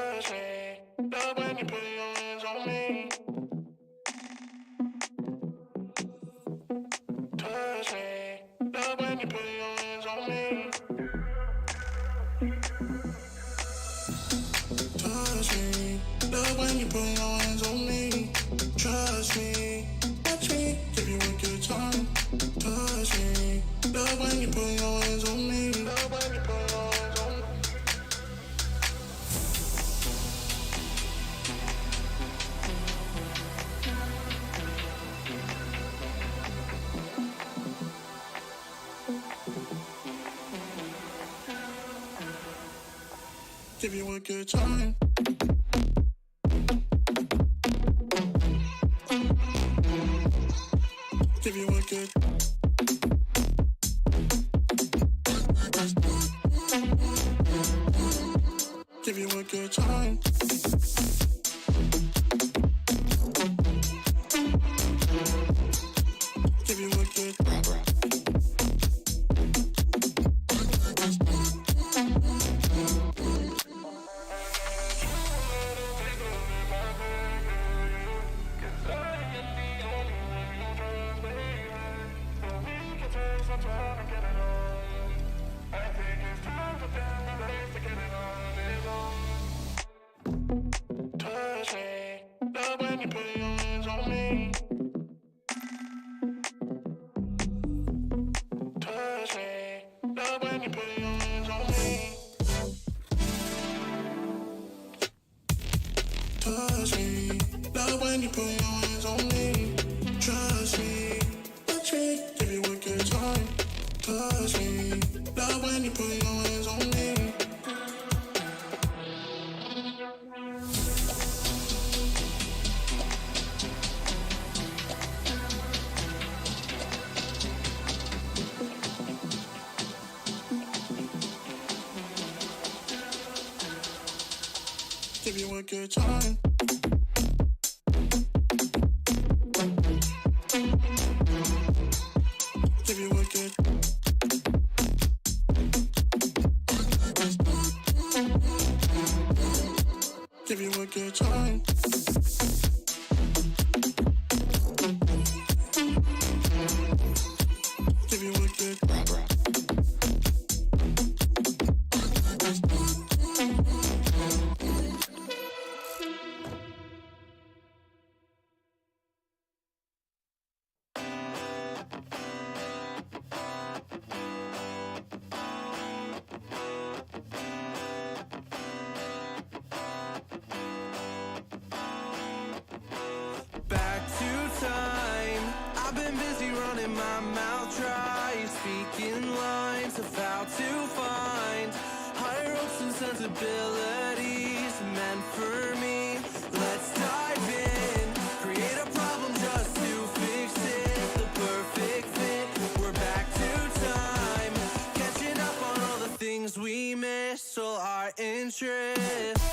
Touch me, love when you put your hands on me. Touch me, love when you put your hands on me. Touch me, love when you put your hands on me. Trust me, watch me, give you a good time. Touch me, love when you put your hands on me. Love when you put your hands on me. Give you a good time. Give you a good. Give you a good time. Give you a good. Touch me, love when you put your hands on me. Touch me, love when you put your hands on me. Touch me, love when you put your hands on me. Trust me, touch me, give you a good time. Touch me, love when you put your hands on me. Give you a good time. Give you a good. Give you a good time. Give you a good. Back to time. I've been busy running my mouth dry, speaking lines of how to find higher hopes and sensibilities meant for me. Let's dive in, create a problem just to fix it. The perfect fit. We're back to time, catching up on all the things we missed. All our interests.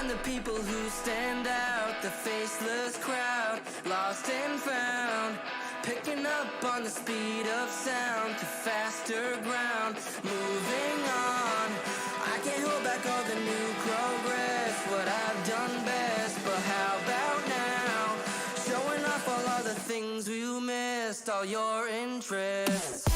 The people who stand out, the faceless crowd, lost and found, picking up on the speed of sound to faster ground, moving on. I can't hold back all the new progress, what I've done best, but how about now, showing off all the things you missed, all your interests.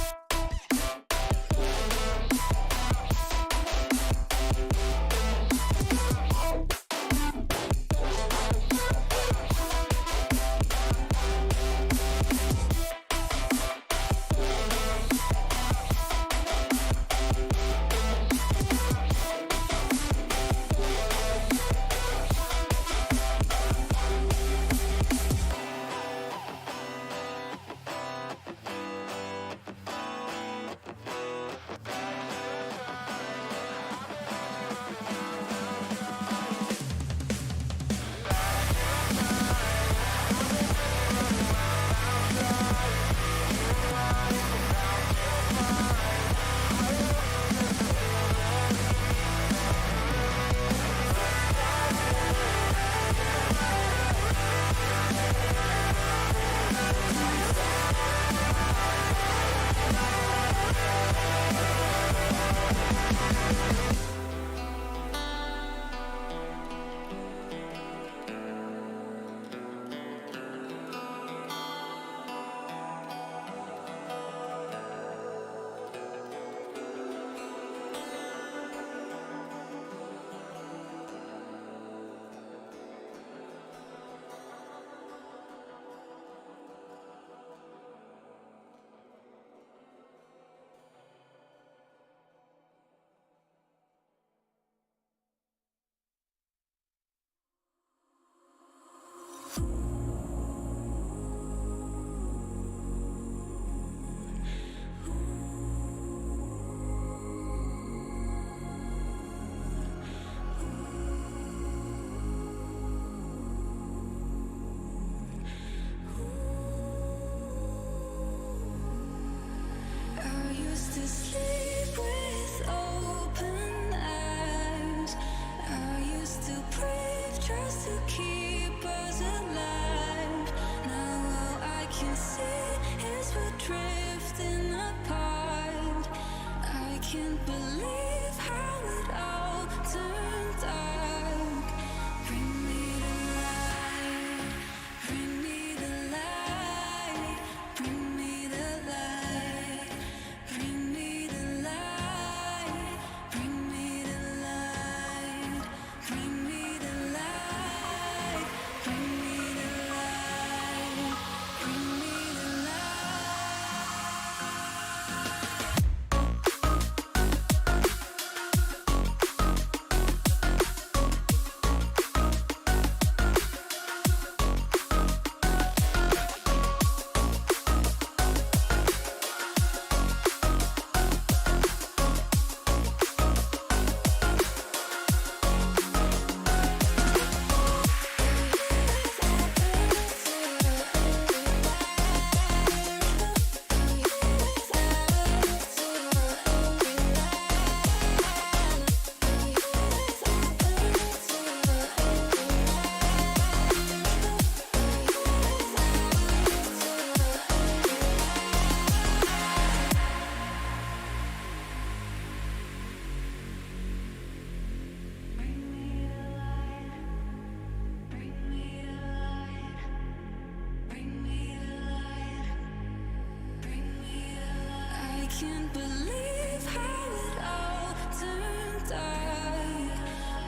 believe how it all turned out.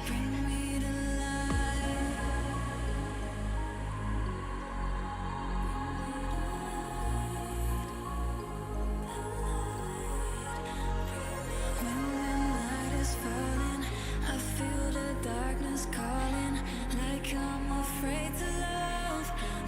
Bring me to life. When the night is falling, I feel the darkness calling, like I'm afraid to love.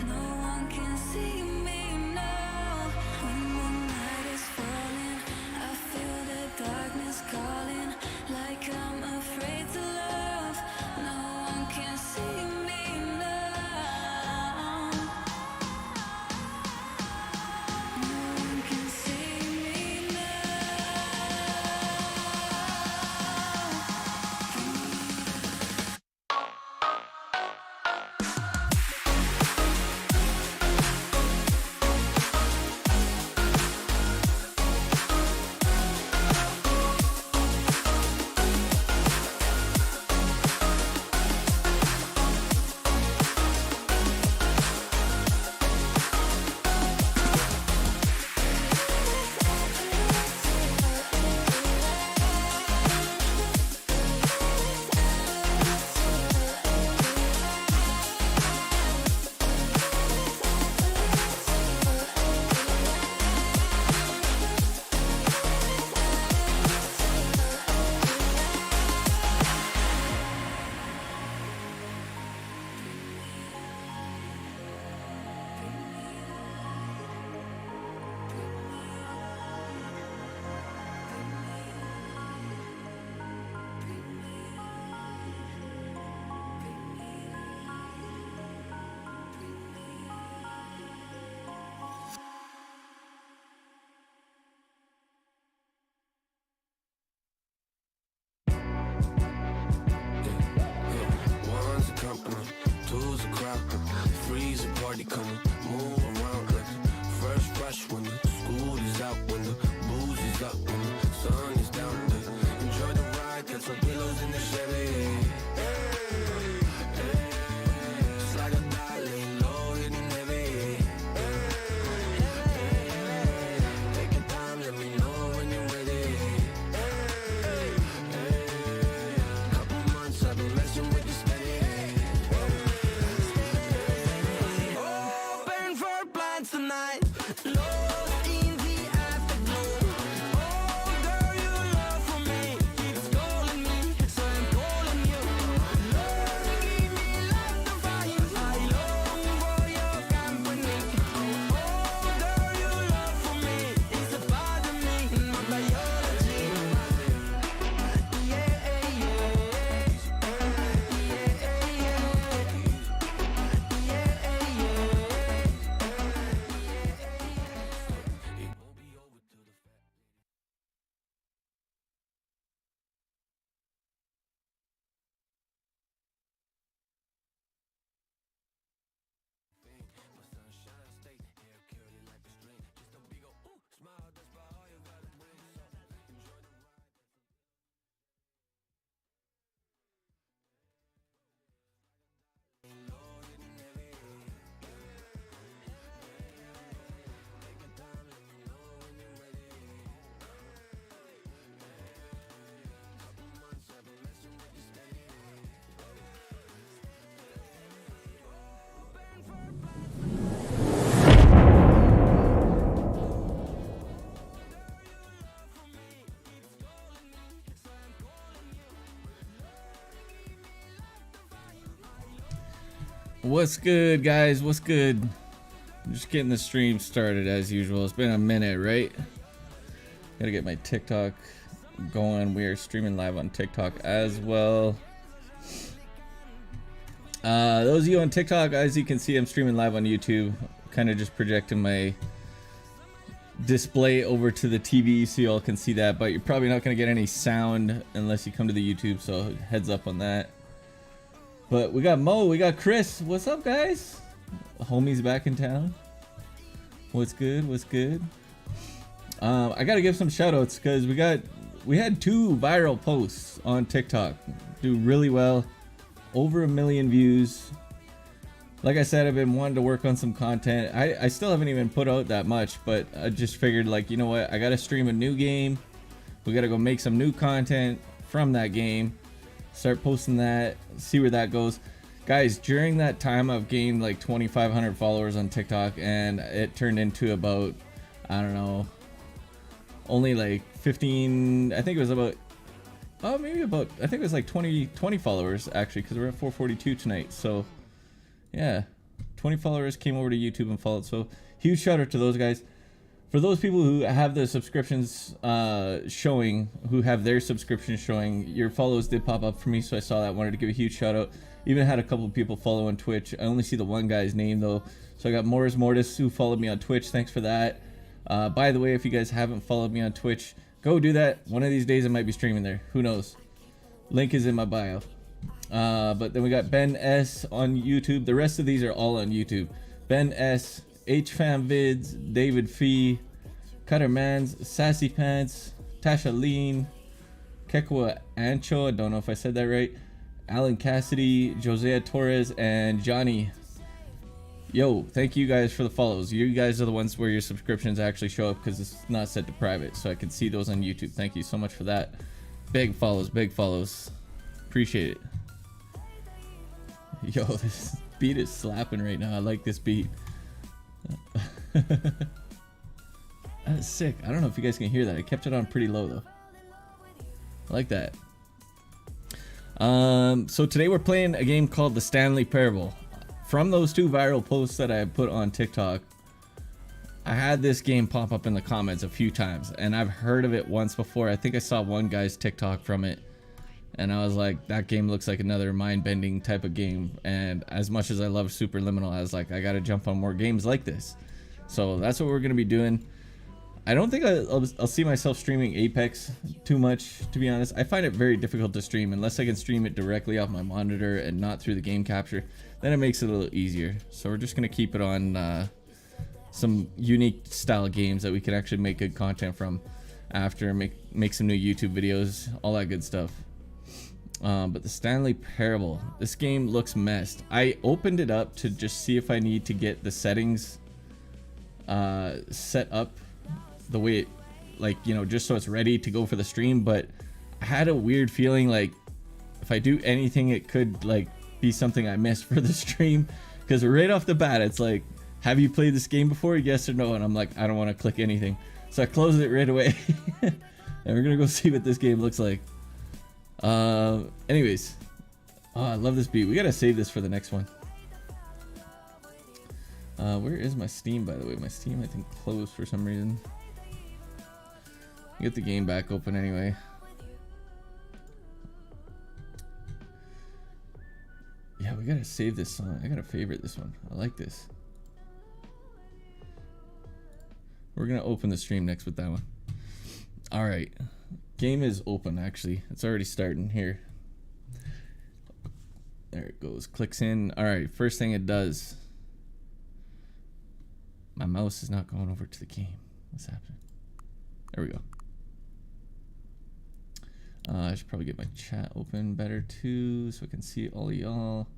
No one can see me now. When the night is falling, I feel the darkness calling, like I'm afraid to love. No one can see me now. No one can see me now. One's a company, two's a crowd, three's a party coming, move around like fresh fresh when the school is out, when the booze is up, when the sun is down. Enjoy the ride, get some pillows in the Chevy. Just like a die, laying low, hitting heavy. Take your time, let me know when you're ready. Couple months I've been messing with this steady. Open for plans tonight. Lost in the afterglow. Oh, girl, your love for me keeps calling me, so I'm calling you. Lord, give me like the fire. I long for your company. Oh, girl, your love for me is a part of me, my biology. Yeah, yeah, yeah, What's good, guys? What's good? I'm just getting the stream started as usual. It's been a minute, right? Gotta get my TikTok going. We are streaming live on TikTok as well. Those of you on TikTok, as you can see, I'm streaming live on YouTube. Kind of just projecting my display over to the TV so you all can see that, but you're probably not going to get any sound unless you come to the YouTube, so heads up on that. But we got Mo, we got Chris. What's up, guys? Homie's back in town. What's good? What's good? I gotta give some shout outs because we had 2 viral posts on TikTok do really well, over 1 million views. Like I said, I've been wanting to work on some content. I still haven't even put out that much, but I just figured, like, you know what, I gotta stream a new game. We gotta go make some new content from that game, start posting that, see where that goes. Guys, during that time I've gained like 2,500 followers on TikTok, and it turned into about, I don't know, only like 15, I think it was about, oh, maybe about, I think it was like 20 followers actually, because we're at 442 tonight. So yeah, 20 followers came over to YouTube and followed. So huge shout out to those guys. For those people who have the subscriptions showing, who have their subscriptions showing, your follows did pop up for me, so I saw that. Wanted to give a huge shout out. Even had a couple of people follow on Twitch. I only see the one guy's name though. So I got Morris Mortis who followed me on Twitch. Thanks for that. By the way, if you guys haven't followed me on Twitch, go do that. One of these days I might be streaming there. Who knows? Link is in my bio. But then we got Ben S on YouTube. The rest of these are all on YouTube. Ben S, HFam Vids, David Fee, Cutter Mans, Sassy Pants, Tasha Lean, Kekwa Ancho, I don't know if I said that right, Alan Cassidy, Josiah Torres, and Johnny. Yo, thank you guys for the follows. You guys are the ones where your subscriptions actually show up, because it's not set to private, so I can see those on YouTube. Thank you so much for that. Big follows, big follows. Appreciate it. Yo, this beat is slapping right now. I like this beat. That is sick. I don't know if you guys can hear that. I kept it on pretty low though. I like that. So today we're playing a game called the Stanley Parable. From those 2 viral posts that I put on TikTok, I had this game pop up in the comments a few times, and I've heard of it once before. I think I saw one guy's TikTok from it, and I was like, that game looks like another mind-bending type of game. And as much as I love Superliminal, I was like, I gotta jump on more games like this. So that's what we're gonna be doing. I don't think I'll see myself streaming Apex too much, to be honest. I find it very difficult to stream unless I can stream it directly off my monitor and not through the game capture. Then it makes it a little easier. So we're just gonna keep it on some unique style games that we can actually make good content from after, make some new YouTube videos, all that good stuff. But the Stanley Parable, this game looks messed. I opened it up to just see if I need to get the settings set up the way it, like, you know, just so it's ready to go for the stream. But I had a weird feeling like if I do anything, it could like be something I missed for the stream, because right off the bat it's like, have you played this game before, yes or no? And I'm like, I don't want to click anything, so I closed it right away. And we're gonna go see what this game looks like. Anyways, oh, I love this beat. We gotta save this for the next one. Where is my Steam, by the way? My Steam, I think, closed for some reason. Get the game back open anyway. Yeah, we gotta save this song. I gotta favorite this one. I like this. We're gonna open the stream next with that one. All right, game is open. Actually, it's already starting here. There it goes. Clicks in. All right, first thing it does. My mouse is not going over to the game. What's happening? There we go. I should probably get my chat open better too, so I can see all y'all.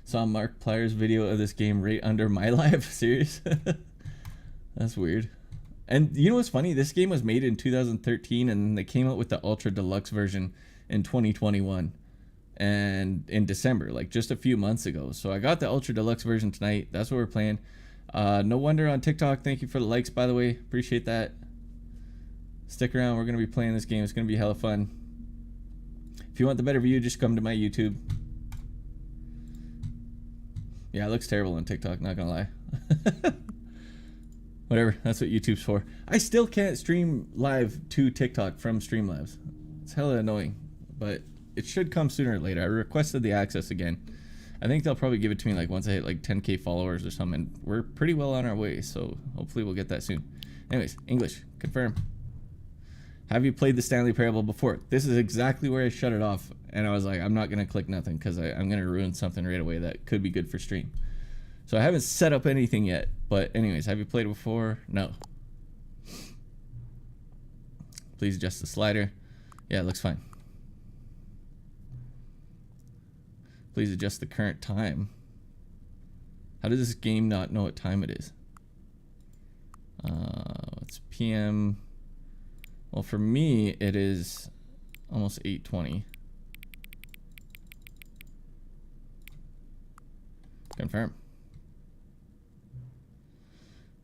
Saw Mark Plyer's video of this game right under my live. Serious? That's weird. And you know what's funny? This game was made in 2013, and they came out with the Ultra Deluxe version in 2021. And in December, like just a few months ago. So I got the Ultra Deluxe version tonight. That's what we're playing. No Wonder on TikTok. Thank you for the likes, by the way. Appreciate that. Stick around. We're going to be playing this game. It's going to be hella fun. If you want the better view, just come to my YouTube. Yeah, it looks terrible on TikTok, not going to lie. Whatever. That's what YouTube's for. I still can't stream live to TikTok from Streamlabs. It's hella annoying. But it should come sooner or later. I requested the access again. I think they'll probably give it to me like once I hit like 10K followers or something. We're pretty well on our way, so hopefully we'll get that soon. Anyways, English, confirm. Have you played the Stanley Parable before? This is exactly where I shut it off, and I was like, I'm not gonna click nothing because I'm gonna ruin something right away that could be good for stream. So I haven't set up anything yet, but anyways, have you played it before? No. Please adjust the slider. Yeah, it looks fine. Please adjust the current time. How does this game not know what time it is? It's PM. Well, for me, it is almost 8:20. Confirm.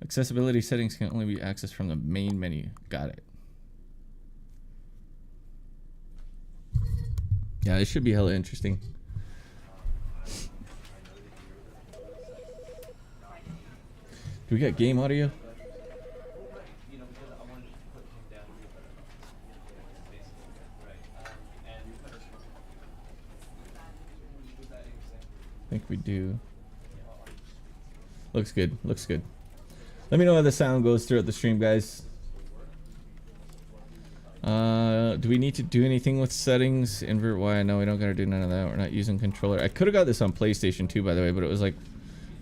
Accessibility settings can only be accessed from the main menu. Got it. Yeah, it should be hella interesting. Do we got game audio? I think we do. Looks good. Looks good. Let me know how the sound goes throughout the stream, guys. Do we need to do anything with settings? Invert Y? No, we don't gotta do none of that. We're not using controller. I could have got this on PlayStation 2, by the way, but it was like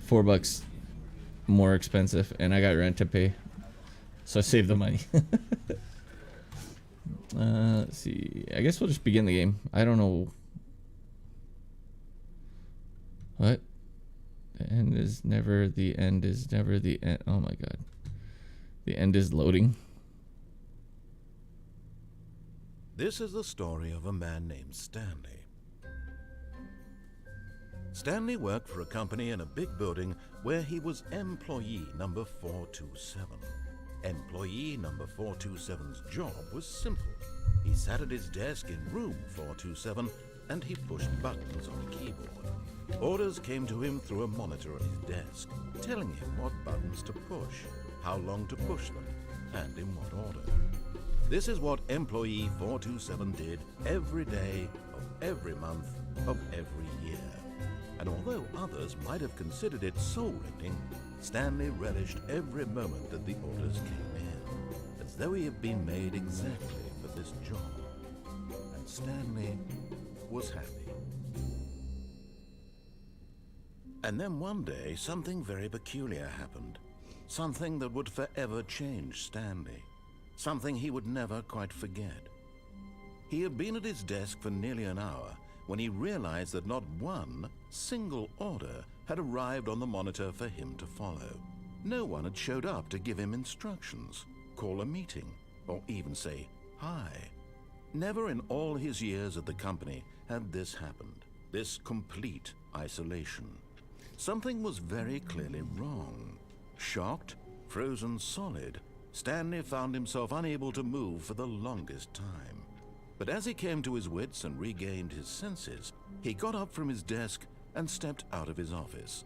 $4 more expensive, and I got rent to pay, so I saved the money. Let's see. I guess we'll just begin the game. I don't know. What? The end is never the end is never the end. Oh my god. The end is loading. This is the story of a man named Stanley. Stanley worked for a company in a big building where he was employee number 427. Employee number 427's job was simple. He sat at his desk in room 427 and he pushed buttons on a keyboard. Orders came to him through a monitor on his desk, telling him what buttons to push, how long to push them, and in what order. This is what employee 427 did every day of every month of every year. And although others might have considered it soul-rending, Stanley relished every moment that the orders came in, as though he had been made exactly for this job. And Stanley was happy. And then one day, something very peculiar happened. Something that would forever change Stanley. Something he would never quite forget. He had been at his desk for nearly an hour when he realized that not one single order had arrived on the monitor for him to follow. No one had showed up to give him instructions, call a meeting, or even say hi. Never in all his years at the company had this happened, this complete isolation. Something was very clearly wrong. Shocked, frozen solid, Stanley found himself unable to move for the longest time. But as he came to his wits and regained his senses, he got up from his desk and stepped out of his office.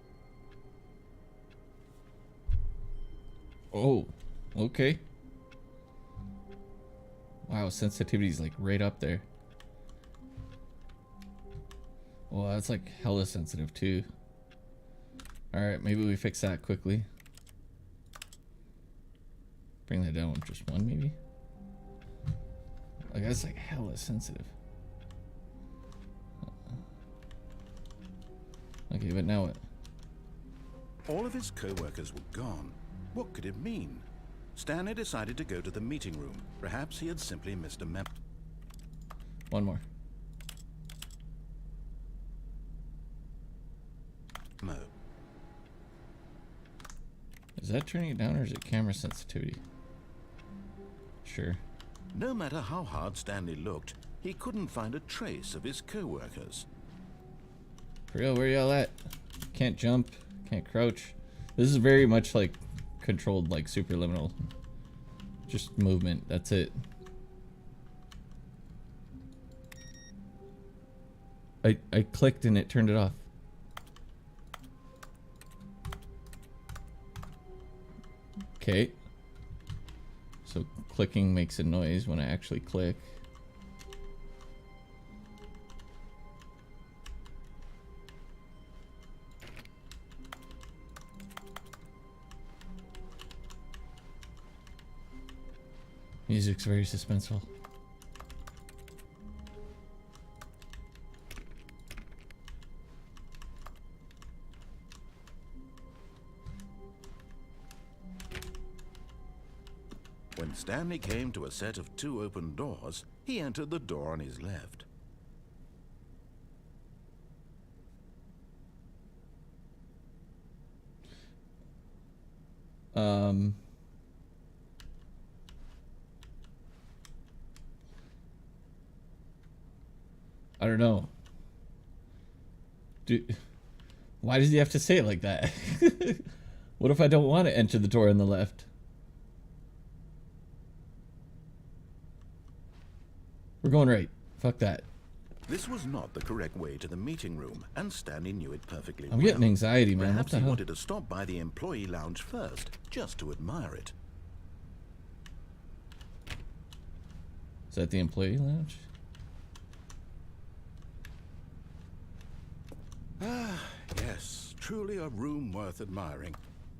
Oh, okay. Wow, sensitivity's like right up there. Well, that's like hella sensitive too. Alright, maybe we fix that quickly. Bring that down with just one, maybe? Like, that's like hella sensitive. Okay, but now what? All of his co-workers were gone. What could it mean? Stanley decided to go to the meeting room. Perhaps he had simply missed a memo. One more. Is that turning it down or is it camera sensitivity? Sure. No matter how hard Stanley looked, he couldn't find a trace of his co-workers. For real, where y'all at? Can't jump, can't crouch. This is very much like controlled, like superliminal. Just movement, that's it. I clicked and it turned it off. Okay. So clicking makes a noise when I actually click. Music's very suspenseful. When Stanley came to a set of 2 open doors, he entered the door on his left. I don't know. Why does he have to say it like that? What if I don't want to enter the door on the left? We're going right. Fuck that. This was not the correct way to the meeting room, and Stanley knew it perfectly I'm getting anxiety, man. Perhaps What the he hell? wanted to stop by the employee lounge first, just to admire it. Is that the employee lounge? Yes, truly a room worth admiring.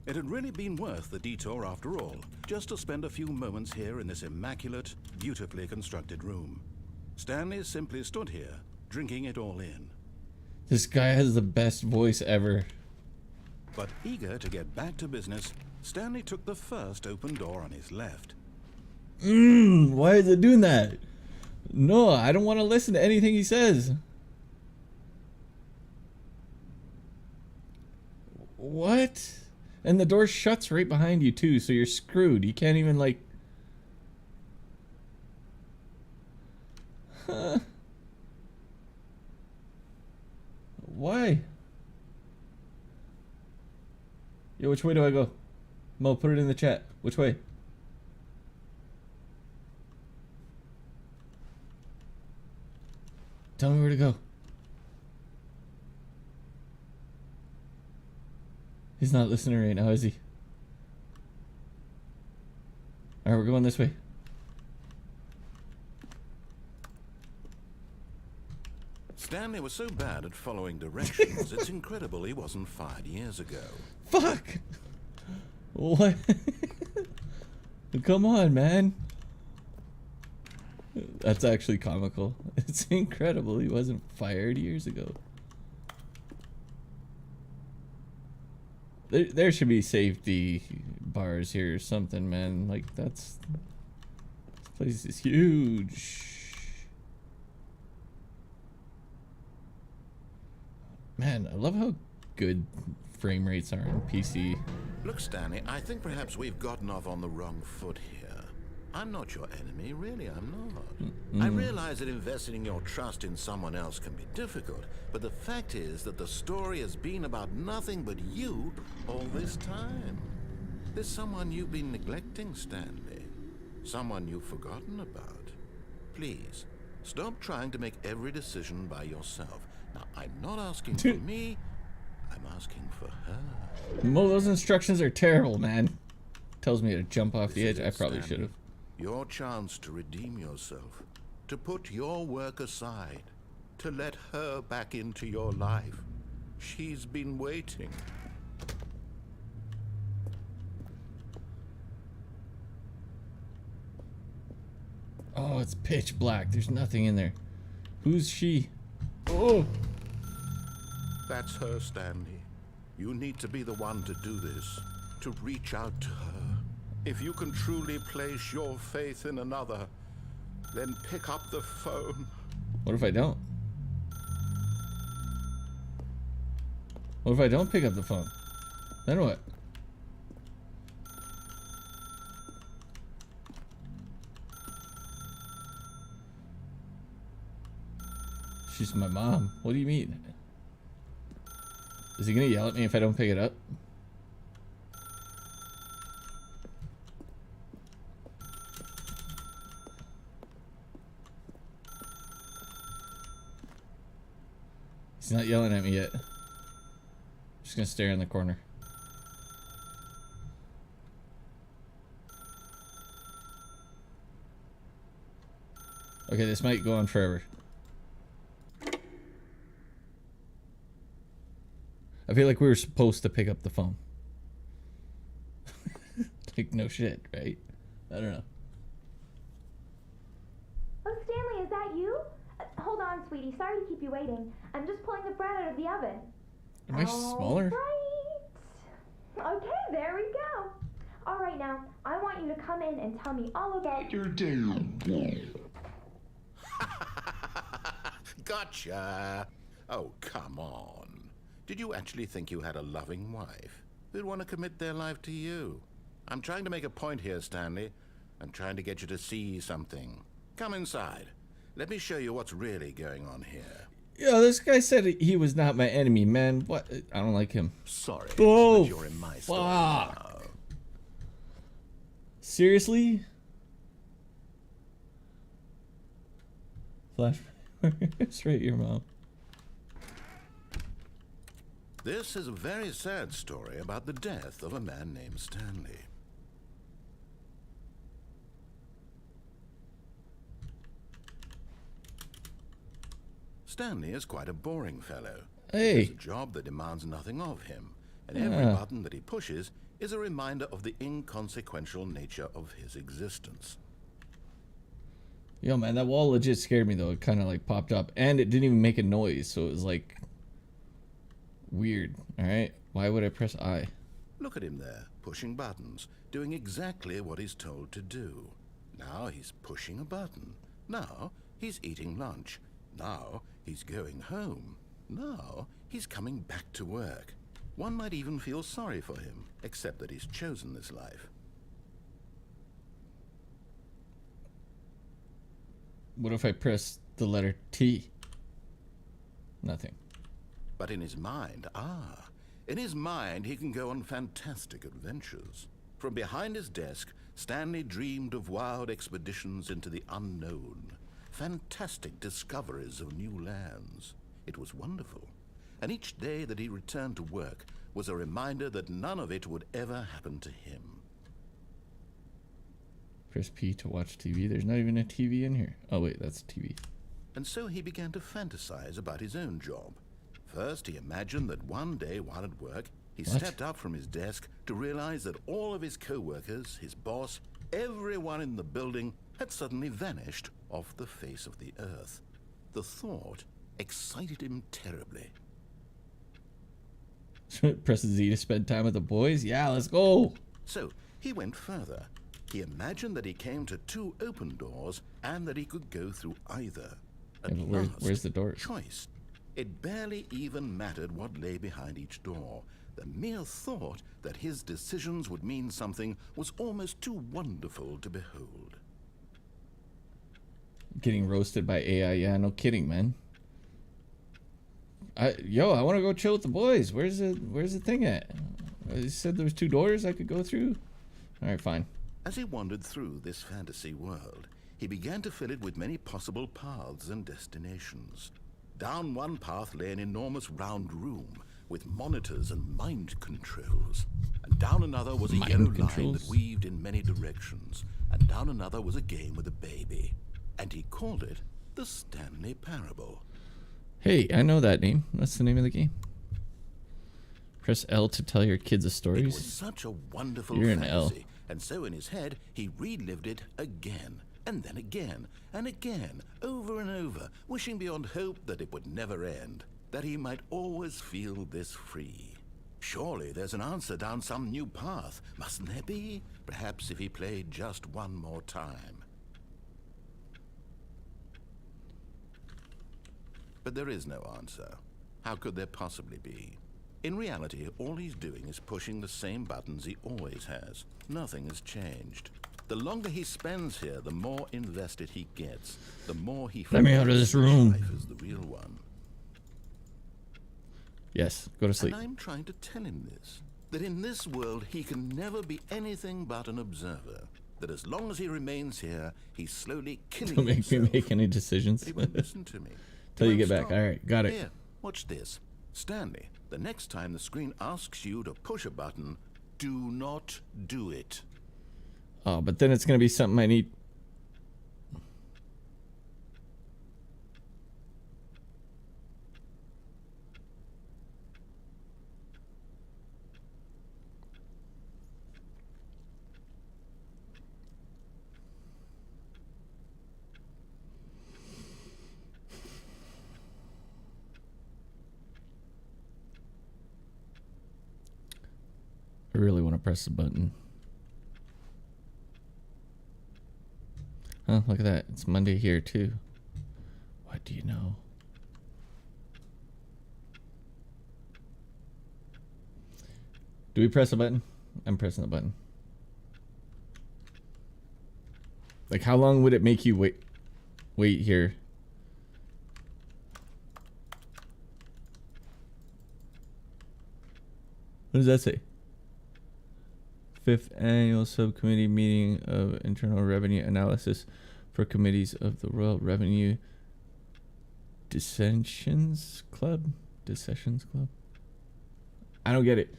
It had really been worth the detour after all, just to spend a few moments here in this immaculate, beautifully constructed room. Stanley simply stood here, drinking it all in. This guy has the best voice ever. But eager to get back to business, Stanley took the first open door on his left. Why is it doing that? No, I don't want to listen to anything he says. What? And the door shuts right behind you too, so you're screwed. You can't even like... Huh. Why? Yo, which way do I go? Mo, put it in the chat. Which way? Tell me where to go. He's not listening right now, is he? Alright, we're going this way. Stanley was so bad at following directions, it's incredible he wasn't fired years ago. Fuck! What? Come on, man. That's actually comical. It's incredible he wasn't fired years ago. There should be safety bars here or something, man. Like, this place is huge. Man, I love how good frame rates are in PC. Look, Stanley, I think perhaps we've gotten off on the wrong foot here. I'm not your enemy, really, I'm not. I realize that investing your trust in someone else can be difficult, but the fact is that the story has been about nothing but you all this time. There's someone you've been neglecting, Stanley. Someone you've forgotten about. Please, stop trying to make every decision by yourself. Now, I'm not asking for me, I'm asking for her. Mo, those instructions are terrible, man. Tells me to jump off the edge. This I is it, probably Stanley. should have. Your chance to redeem yourself, to put your work aside, to let her back into your life. She's been waiting. Oh, it's pitch black. There's nothing in there. Who's she? Oh! That's her, Stanley. You need to be the one to do this, to reach out to her. If you can truly place your faith in another, then pick up the phone. What if I don't? What if I don't pick up the phone? Then what? She's my mom. What do you mean? Is he gonna yell at me if I don't pick it up? He's not yelling at me yet. Just gonna stare in the corner. Okay, this might go on forever. I feel like we were supposed to pick up the phone. Like, no shit, right? I don't know. Oh, Stanley, is that you? Hold on, sweetie. Sorry to keep you waiting. I'm just pulling the bread out of the oven. Am I smaller? Right. Okay, there we go. All right, now, I want you to come in and tell me all about your day. Gotcha. Oh, come on. Did you actually think you had a loving wife who'd want to commit their life to you? I'm trying to make a point here, Stanley. I'm trying to get you to see something. Come inside. Let me show you what's really going on here. Yo, this guy said he was not my enemy, man. What? I don't like him. Sorry, Oh, but you're in my story fuck. now. Seriously? Flash. Straight your mom. This is a very sad story about the death of a man named Stanley. Stanley is quite a boring fellow. Hey. He has a job that demands nothing of him, and every button that he pushes is a reminder of the inconsequential nature of his existence. Yo, man, that wall legit scared me, though. It kind of, like, popped up. And it didn't even make a noise, so it was, like, weird. Alright? Why would I press I? Look at him there, pushing buttons, doing exactly what he's told to do. Now he's pushing a button. Now he's eating lunch. Now he's going home. Now he's coming back to work. One might even feel sorry for him, except that he's chosen this life. What if I press the letter T? Nothing. But in his mind, in his mind he can go on fantastic adventures. From behind his desk, Stanley dreamed of wild expeditions into the unknown, fantastic discoveries of new lands. It was wonderful. And each day that he returned to work was a reminder that none of it would ever happen to him. Press P to watch TV. There's not even a TV in here. Oh, wait, that's a TV. And so he began to fantasize about his own job. First, he imagined that one day while at work, he stepped up from his desk to realize that all of his co-workers, his boss, everyone in the building had suddenly vanished off the face of the earth. The thought excited him terribly. Press Z to spend time with the boys? Yeah, let's go. So he went further. He imagined that he came to two open doors and that he could go through either. At Yeah, but where's the doors? Choice. It barely even mattered what lay behind each door. The mere thought that his decisions would mean something was almost too wonderful to behold. Getting roasted by AI. Yeah, no kidding, man. I want to go chill with the boys. Where's the thing at? You said there was two doors I could go through? All right, fine. As he wandered through this fantasy world, he began to fill it with many possible paths and destinations. Down one path lay an enormous round room with monitors and mind controls. And down another was a yellow line that weaved in many directions. And down another was a game with a baby. And he called it the Stanley Parable. Hey, I know that name. What's the name of the game? Press L to tell your kids the stories. It was such a wonderful You're an fantasy. L. And so in his head, he relived it again, and then again, and again, over and over, wishing beyond hope that it would never end, that he might always feel this free. Surely there's an answer down some new path, mustn't there be? Perhaps if he played just one more time. But there is no answer. How could there possibly be? In reality, all he's doing is pushing the same buttons he always has. Nothing has changed. The longer he spends here, the more invested he gets. The more he Let me out of this room. Life is the real one. Yes, go to sleep. And I'm trying to tell him this. That in this world, he can never be anything but an observer. That as long as he remains here, he's slowly killing Don't make himself. me make any decisions. He won't listen to me. Till He you won't get back. stop. All right, got it. Here, watch this. Stanley, the next time the screen asks you to push a button, do not do it. Oh, but then it's going to be something I need. I really want to press the button. Huh, look at that. It's Monday here, too. What do you know? Do we press a button? I'm pressing the button. Like, how long would it make you wait here? What does that say? 5th annual subcommittee meeting of internal revenue analysis for committees of the Royal Revenue Dissensions Club? I don't get it.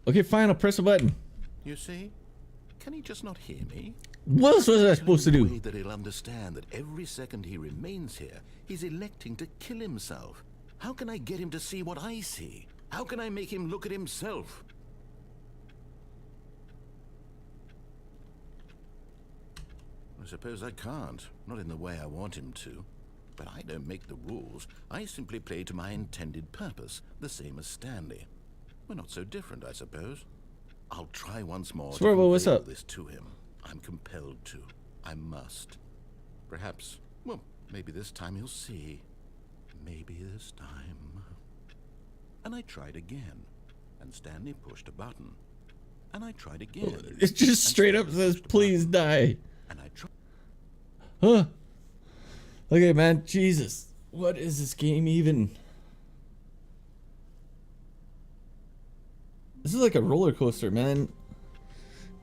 Okay, fine, I'll press a button. You see? Can he just not hear me? What else was I supposed to In a do? way that he'll understand that every second he remains here, he's electing to kill himself. How can I get him to see what I see? How can I make him look at himself? I suppose I can't. Not in the way I want him to. But I don't make the rules. I simply play to my intended purpose, the same as Stanley. We're not so different, I suppose. I'll try once more Swervo, what's convey up? this to him. I'm compelled to. I must. Perhaps, well, maybe this time he'll see. Maybe this time. And I tried again. And Stanley pushed a button. And I tried again. It just straight up says, please die. And I tried. Huh. Okay, man. Jesus. What is this game even? This is like a roller coaster, man.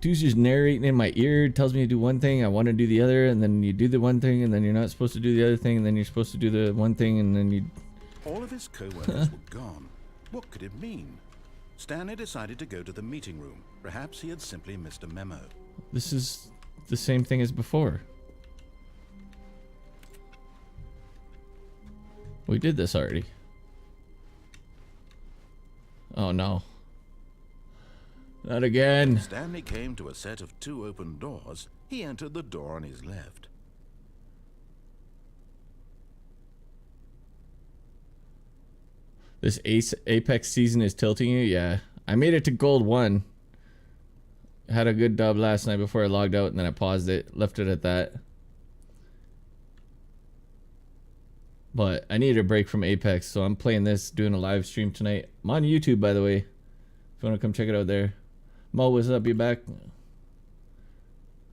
Dude's just narrating in my ear, tells me to do one thing, I want to do the other, and then you do the one thing, and then you're not supposed to do the other thing, and then you're supposed to do the one thing, and then you... All of his co-workers were gone. What could it mean? Stanley decided to go to the meeting room. Perhaps he had simply missed a memo. This is the same thing as before. We did this already. Oh no. Not again. Stanley came to a set of 2 open doors. He entered the door on his left. This Apex season is tilting you? Yeah. I made it to Gold 1. Had a good dub last night before I logged out, and then I paused it. Left it at that. But I needed a break from Apex, so I'm playing this, doing a live stream tonight. I'm on YouTube, by the way. If you want to come check it out there. Mo, what's up? You back?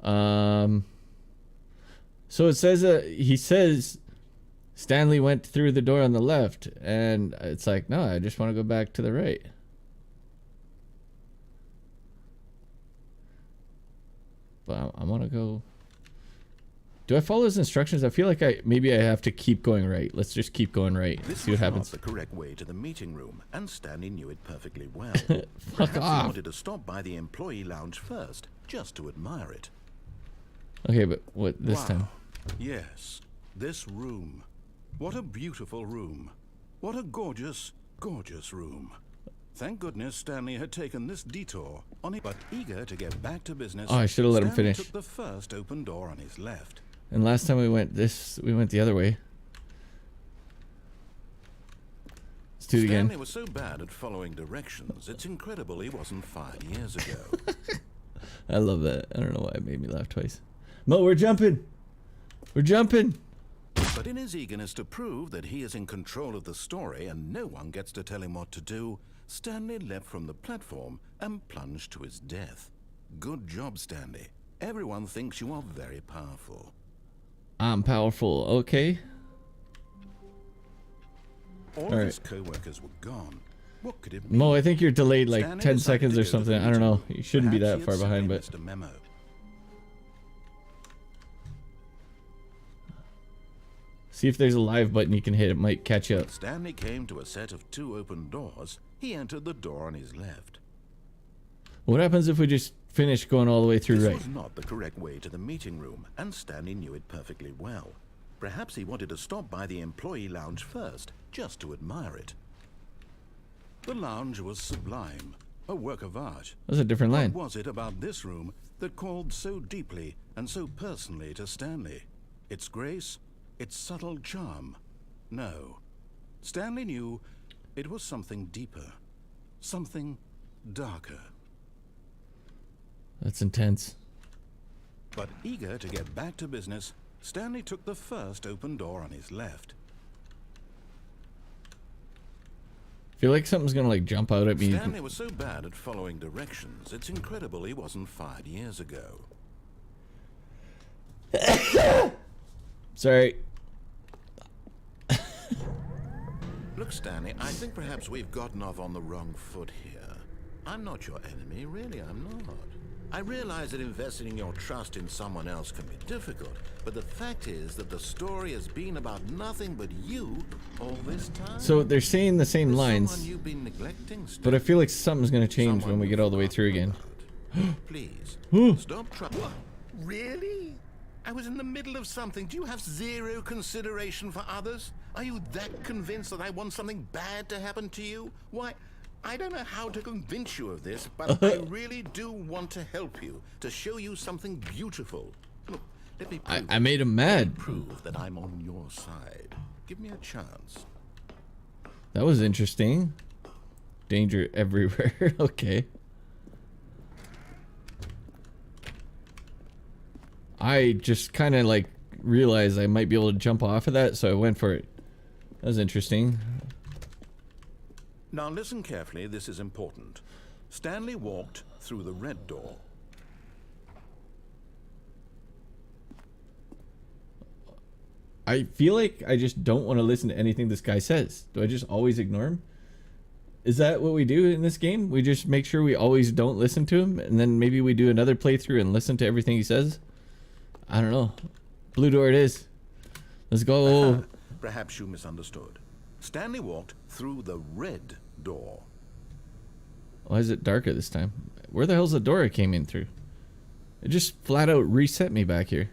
So it says he says Stanley went through the door on the left, and it's like, no, I just want to go back to the right. But I want to go. Do I follow his instructions? I feel like maybe I have to keep going right. Let's just keep going right. This See what was happens. not the correct way to the meeting room, and Stanley knew it perfectly well. Fuck Perhaps off. he wanted to stop by the employee lounge first, just to admire it. Okay, but what this Wow. time? Yes, this room. What a beautiful room. What a gorgeous, gorgeous room. Thank goodness Stanley had taken this detour on it, but eager to get back to business. Oh, I should have let him Stanley finish. took the first open door on his left. And last time we went the other way. Let's do it Stanley again. was so bad at following directions, it's incredible he wasn't 5 years ago. I love that. I don't know why it made me laugh twice. Mo, we're jumping. We're jumping. But in his eagerness to prove that he is in control of the story and no one gets to tell him what to do, Stanley leapt from the platform and plunged to his death. Good job, Stanley. Everyone thinks you are very powerful. I'm powerful. Okay. All All of right. his co-workers were gone. What could it mean? Mo, I think you're delayed like Stanley 10 decided seconds to or go to something. the I don't know. meeting. You shouldn't be Perhaps that he far had behind, simply but missed a memo. see if there's a live button you can hit. It might catch you up. Stanley came to a set of 2 open doors. He entered the door on his left. What happens if we just finish going all the way through This right? was not the correct way to the meeting room, and Stanley knew it perfectly well. Perhaps he wanted to stop by the employee lounge first, just to admire it. The lounge was sublime, a work of art. That's a different line. What was it about this room that called so deeply and so personally to Stanley? Its grace? Its subtle charm? No. Stanley knew it was something deeper. Something darker. That's intense. But eager to get back to business, Stanley took the first open door on his left. Feel like something's gonna like jump out at me. Stanley was so bad at following directions, it's incredible he wasn't 5 years ago. Sorry. Look, Stanley, I think perhaps we've gotten off on the wrong foot here. I'm not your enemy, really, I'm not. I realize that investing your trust in someone else can be difficult, but the fact is that the story has been about nothing but you all this time. So they're saying the same lines, Someone you've been neglecting, but I feel like something's gonna change when we get all the way through again. Please, stop trying. Really? I was in the middle of something. Do you have zero consideration for others? Are you that convinced that I want something bad to happen to you? Why, I don't know how to convince you of this, but I really do want to help you, to show you something beautiful. Look, let me prove I made him mad. prove that I'm on your side. Give me a chance. That was interesting. Danger everywhere. Okay. I just kind of like realized I might be able to jump off of that, so I went for it. That was interesting. Now listen carefully, this is important. Stanley walked through the red door. I feel like I just don't want to listen to anything this guy says. Do I just always ignore him? Is that what we do in this game? We just make sure we always don't listen to him, and then maybe we do another playthrough and listen to everything he says? I don't know. Blue door it is. Let's go. Perhaps you misunderstood. Stanley walked through the red door. Why is it darker this time? Where the hell's the door I came in through? It just flat out reset me back here.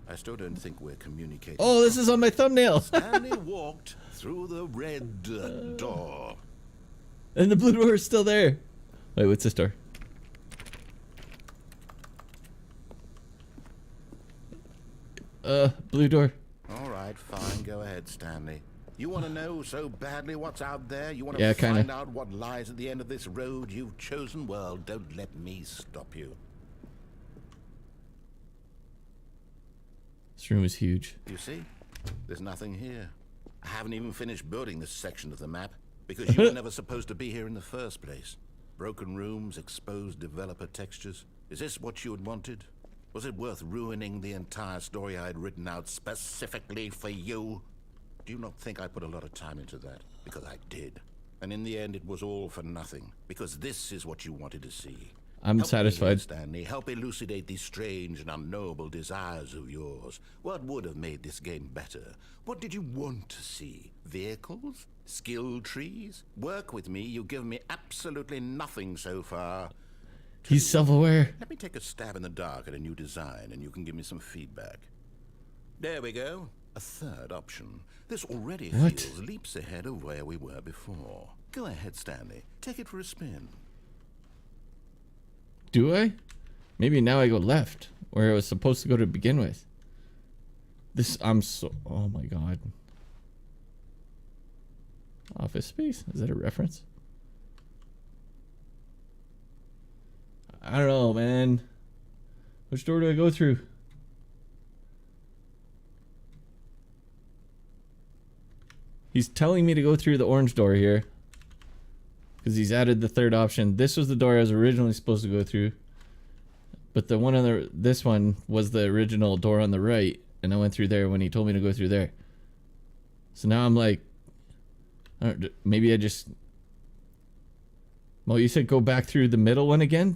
I still don't think we're communicating. Oh, this is on my thumbnail. Stanley walked through the red door. And the blue door is still there. Wait, what's this door? Blue door. All right, fine. Go ahead, Stanley. You want to know so badly what's out there? You want to Yeah, find kinda. out what lies at the end of this road you've chosen? Well, don't let me stop you. This room is huge. You see? There's nothing here. I haven't even finished building this section of the map because you were never supposed to be here in the first place. Broken rooms, exposed developer textures. Is this what you had wanted? Was it worth ruining the entire story I had written out specifically for you? Do you not think I put a lot of time into that? Because I did. And in the end, it was all for nothing. Because this is what you wanted to see. I'm Help me satisfied. here, Stanley. Help elucidate these strange and unknowable desires of yours. What would have made this game better? What did you want to see? Vehicles? Skill trees? Work with me. You've given me absolutely nothing so far. He's self-aware. Let me take a stab in the dark at a new design, and you can give me some feedback. There we go. A third option. This already What? feels leaps ahead of where we were before. Go ahead, Stanley. Take it for a spin. Do I? Maybe now I go left, where I was supposed to go to begin with. This, I'm so, oh my god. Office Space? Is that a reference? I don't know, man. Which door do I go through? He's telling me to go through the orange door here. Because he's added the third option. This was the door I was originally supposed to go through. But the one on the, this one was the original door on the right. And I went through there when he told me to go through there. So now I'm like, I don't, maybe I just... Well, you said go back through the middle one again?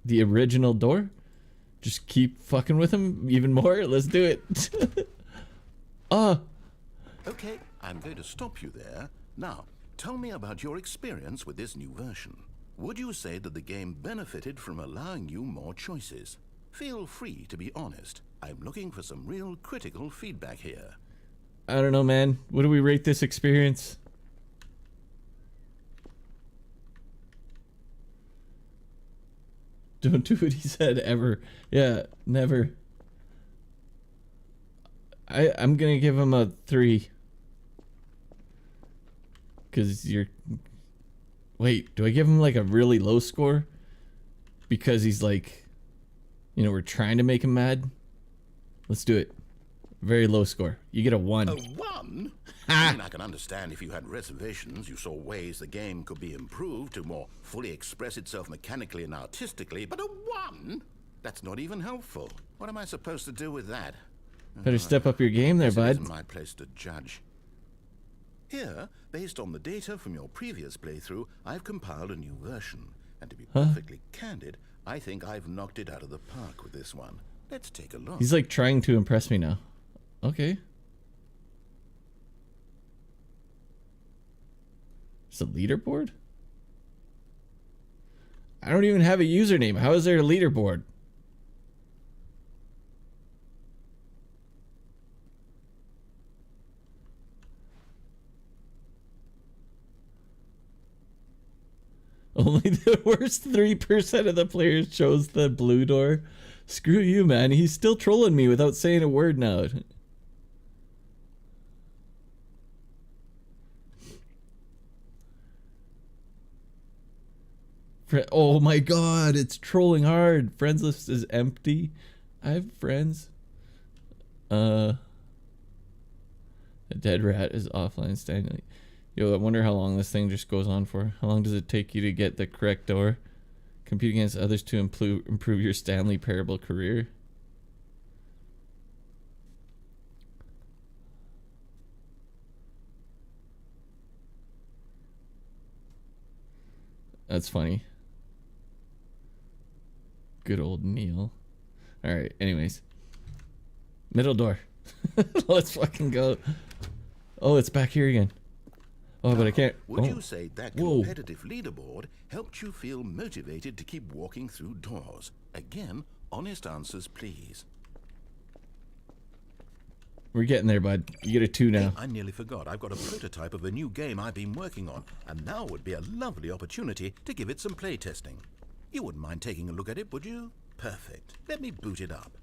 The original door? Just keep fucking with him even more? Let's do it. Okay, I'm going to stop you there. Now, tell me about your experience with this new version. Would you say that the game benefited from allowing you more choices? Feel free to be honest. I'm looking for some real critical feedback here. I don't know, man. What do we rate this experience? Don't do what he said ever. Yeah, never. I'm gonna give him a 3. Cause you're... Wait, do I give him like a really low score? Because he's like... You know, we're trying to make him mad? Let's do it. Very low score. You get a 1. A 1? I mean, I can understand if you had reservations, you saw ways the game could be improved to more fully express itself mechanically and artistically, but a 1? That's not even helpful. What am I supposed to do with that? Better step up your game there, It bud. isn't my place to judge. Here, based on the data from your previous playthrough, I've compiled a new version. And to be perfectly candid, I think I've knocked it out of the park with this one. Let's take a look. He's like trying to impress me now. Okay. It's a leaderboard? I don't even have a username. How is there a leaderboard? Only the worst 3% of the players chose the blue door. Screw you, man. He's still trolling me without saying a word now. Oh my god, it's trolling hard. Friends list is empty. I have friends. A dead rat is offline. Stanley. Yo, I wonder how long this thing just goes on for. How long does it take you to get the correct door? Compete against others to improve your Stanley Parable career. That's funny. Good old Neil. Alright, anyways. Middle door. Let's fucking go. Oh, it's back here again. Oh, but I can't. Would you say that competitive leaderboard helped you feel motivated to keep walking through doors? Again, honest answers, please. We're getting there, bud. You get a 2 now. Hey, I nearly forgot. I've got a prototype of a new game I've been working on, and now would be a lovely opportunity to give it some play testing. You wouldn't mind taking a look at it, would you? Perfect. Let me boot it up.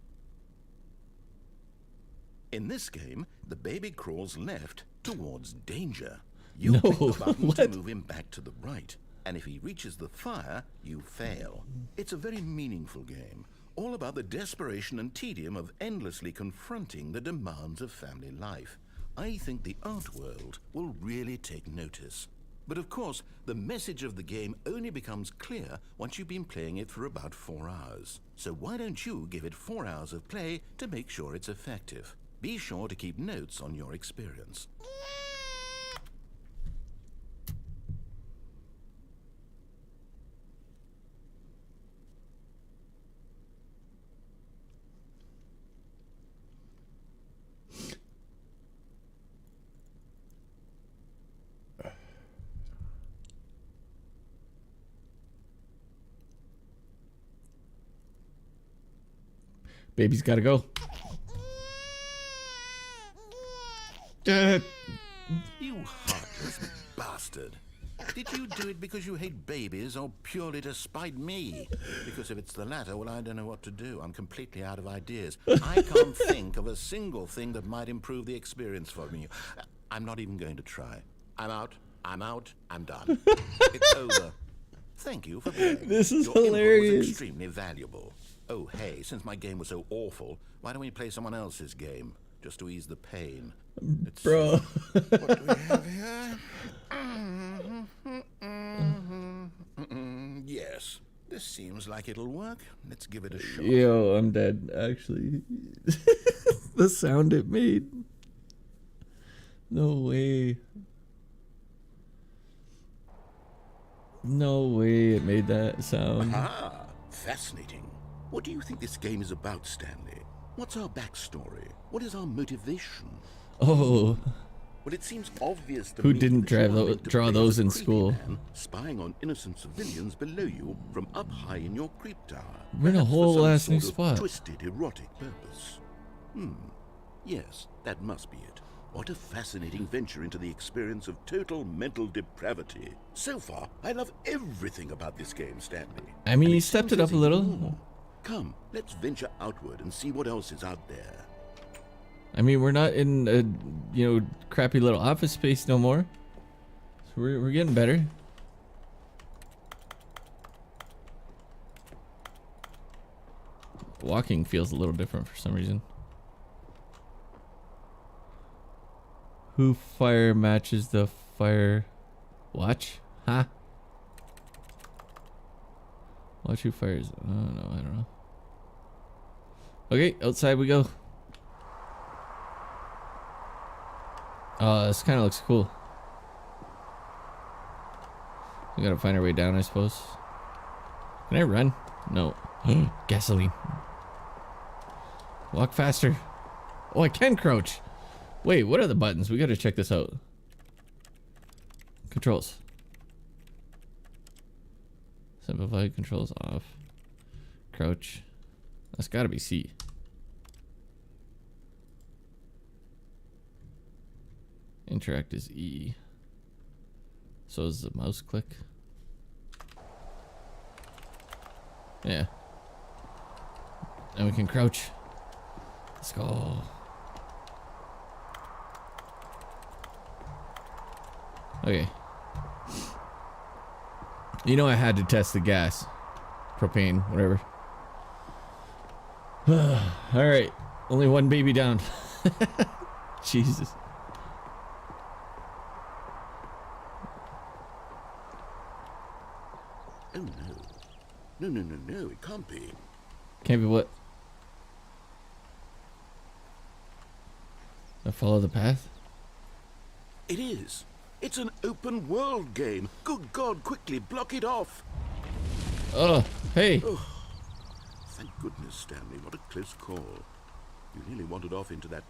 In this game, the baby crawls left towards danger. You click the button to move him back to the right, and if he reaches the fire, you fail. It's a very meaningful game, all about the desperation and tedium of endlessly confronting the demands of family life. I think the art world will really take notice. But of course, the message of the game only becomes clear once you've been playing it for about 4 hours. So why don't you give it 4 hours of play to make sure it's effective? Be sure to keep notes on your experience. Baby's gotta go. You heartless bastard. Did you do it because you hate babies or purely to spite me? Because if it's the latter, well, I don't know what to do. I'm completely out of ideas. I can't think of a single thing that might improve the experience for me. I'm not even going to try. I'm out. I'm done. It's over. Thank you for playing. This is Your input hilarious. was extremely valuable. Oh, hey, since my game was so awful, why don't we play someone else's game? Just to ease the pain. Bro. What do we have here? Yes, this seems like it'll work. Let's give it a shot. Yo, I'm dead, actually. The sound it made. No way. No way it made that sound. Ah, fascinating. What do you think this game is about, Stanley? What's our backstory? What is our motivation? Oh. Well, it seems obvious to Who me didn't that you are meant to draw play those as a in creepy school? man spying on innocent civilians below you from up high in your creep tower. We're in a Perhaps for whole some ass new sort of spot. Twisted erotic purpose. Yes, that must be it. What a fascinating venture into the experience of total mental depravity. So far, I love everything about this game, Stanley. I mean, And you it stepped seems it up there's a little. even more. Come, let's venture outward and see what else is out there. I mean, we're not in a, crappy little office space no more. So we're getting better. Walking feels a little different for some reason. Who fire matches the fire? Watch? Huh? Watch who fires. Oh no, I don't know. Okay, outside we go. Oh, this kind of looks cool. We gotta find our way down, I suppose. Can I run? No. Gasoline. Walk faster. Oh, I can crouch. Wait, what are the buttons? We gotta check this out. Controls. Simplify controls off. Crouch. That's gotta be C. Interact is E. So is the mouse click. Yeah. And we can crouch. Let's go. Okay. You know I had to test the gas. Propane, whatever. Alright. Only one baby down. Jesus. Oh no. No, no, no, no, it can't be. Can't be what? I follow the path? It is. It's an open world game. Good God, quickly block it off. Oh, hey. Oh, thank goodness, Stanley. What a close call. You nearly wandered off into that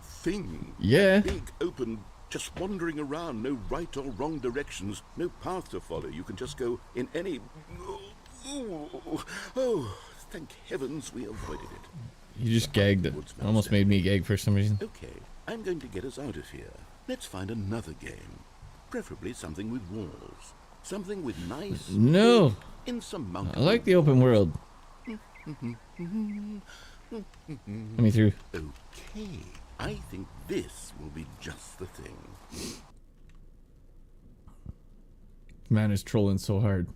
thing. Yeah. Big, open, just wandering around. No right or wrong directions. No path to follow. You can just go in any... Oh, thank heavens we avoided it. You just gagged it. Almost made me gag for some reason. Okay, I'm going to get us out of here. Let's find another game. Preferably something with walls. Something with nice... No. insurmountable... I like the open world. Let me through. Okay, I think this will be just the thing. Man is trolling so hard.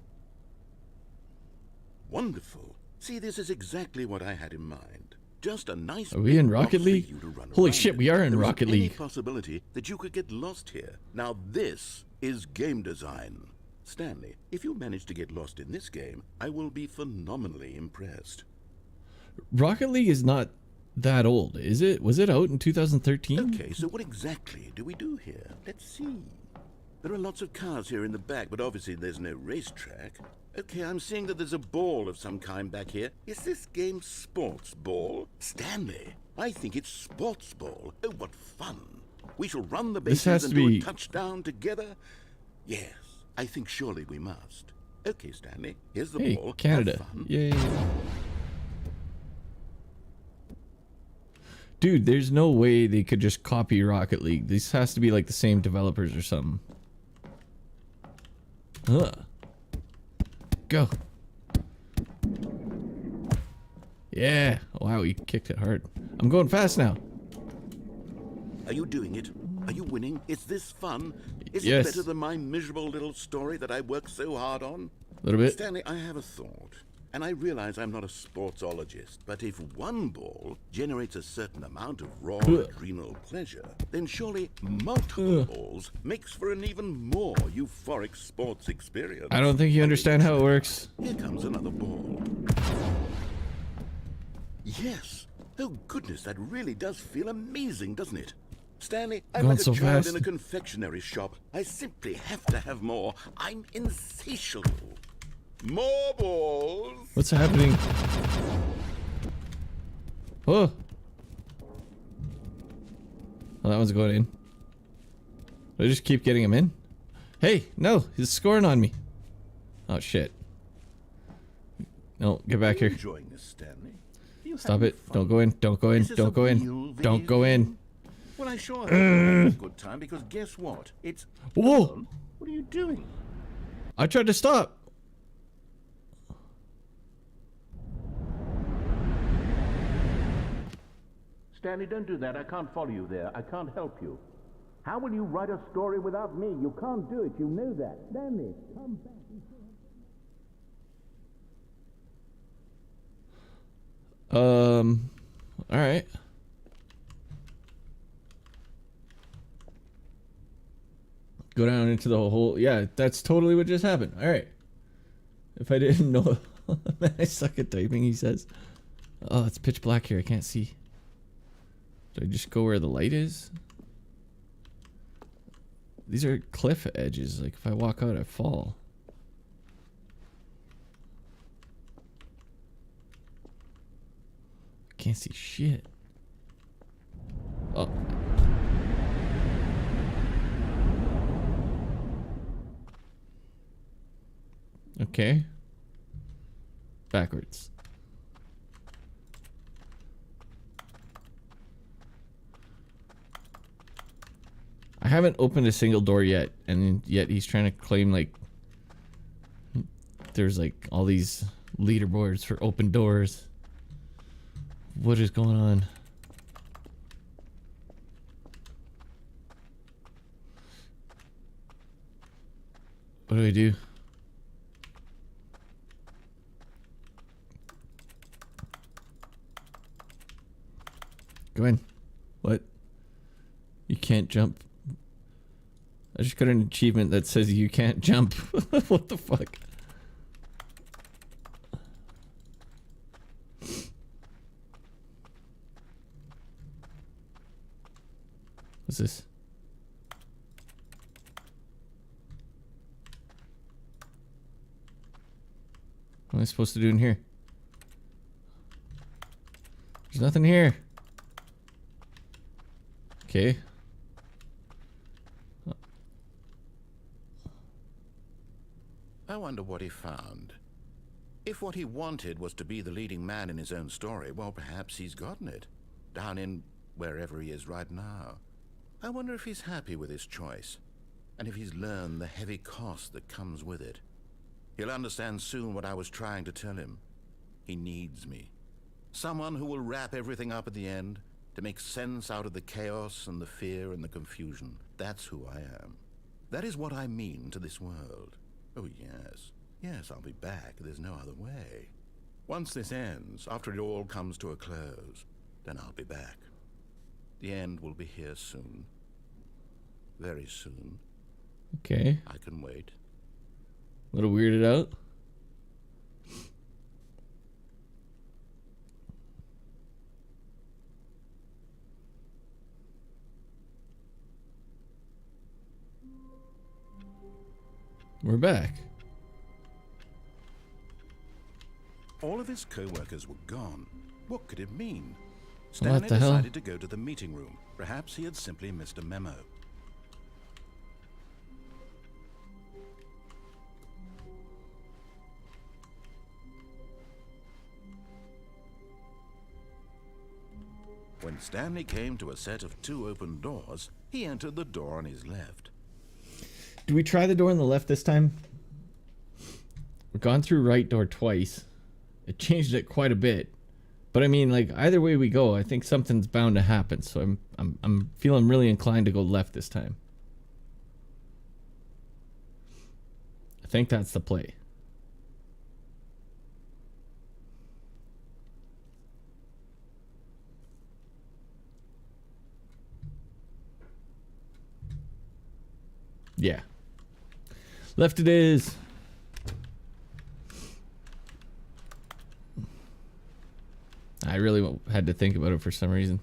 Wonderful. See, this is exactly what I had in mind. Just a nice... Are we in big box Rocket for League? you to run Holy around shit, we are in There isn't Rocket any League. possibility that you could get lost here. Now this is game design. Stanley, if you manage to get lost in this game, I will be phenomenally impressed. Rocket League is not that old, is it? Was it out in 2013? Okay, so what exactly do we do here? Let's see. There are lots of cars here in the back, but obviously there's no racetrack. Okay, I'm seeing that there's a ball of some kind back here. Is this game sports ball? Stanley, I think it's sports ball. Oh, what fun. We shall run the This has bases to and do be- a touchdown together. Yes, I think surely we must. Okay, Stanley, here's the Hey, ball. Have Canada. fun. Yay. Dude, there's no way they could just copy Rocket League. This has to be like the same developers or something. Ugh. Go. Yeah. Wow, you kicked it hard. I'm going fast now. Are you doing it? Are you winning? Is this fun? Is Yes. it better than my miserable little story that I worked so hard on? A little bit. Stanley, I have a thought. And I realize I'm not a sportsologist, but if one ball generates a certain amount of raw adrenal pleasure, then surely multiple balls makes for an even more euphoric sports experience. I don't think you understand how it works. Here comes another ball. Yes. Oh goodness, that really does feel amazing, doesn't it? Stanley, I'm Going like a so child fast. in a confectionery shop. I simply have to have more. I'm insatiable. More balls. What's happening? Oh. Well, that one's going in. Do I just keep getting him in? Hey, no, he's scoring on me. Oh, shit. No, get back here. Enjoying this, Stanley? You Stop having it. fun? Don't go in. Don't go in. Is this Don't a go real in. video Don't go in. game? Well, I sure hope you're having a good time, because guess what? It's... Whoa. What are you doing? I tried to stop. Stanley, don't do that. I can't follow you there. I can't help you. How will you write a story without me? You can't do it. You know that. Stanley, come back. All right. go down into the hole. Yeah, that's totally what just happened. All right. If I didn't know, I suck at typing. He says, "Oh, it's pitch black here. I can't see." Do I just go where the light is? These are cliff edges. Like if I walk out, I fall. I can't see shit. Oh. Okay. Backwards. I haven't opened a single door yet, and yet he's trying to claim like there's like all these leaderboards for open doors. What is going on? What do I do? Go in. What? You can't jump. I just got an achievement that says you can't jump. What the fuck? What's this? What am I supposed to do in here? There's nothing here. Okay. I wonder what he found. If what he wanted was to be the leading man in his own story, well, perhaps he's gotten it. Down in wherever he is right now. I wonder if he's happy with his choice, and if he's learned the heavy cost that comes with it. He'll understand soon what I was trying to tell him. He needs me. Someone who will wrap everything up at the end, to make sense out of the chaos and the fear and the confusion. That's who I am. That is what I mean to this world. Oh, yes. Yes, I'll be back. There's no other way. Once this ends, after it all comes to a close, then I'll be back. The end will be here soon. Very soon. Okay. I can wait. A little weirded out. We're back. All of his co-workers were gone. What could it mean? What Stanley the hell? decided to go to the meeting room. Perhaps he had simply missed a memo. When Stanley came to a set of 2 open doors, he entered the door on his left. Do we try the door on the left this time? We've gone through right door twice. It changed it quite a bit. But I mean, like, either way we go, I think something's bound to happen. So I'm feeling really inclined to go left this time. I think that's the play. Yeah. Left it is. I really had to think about it for some reason.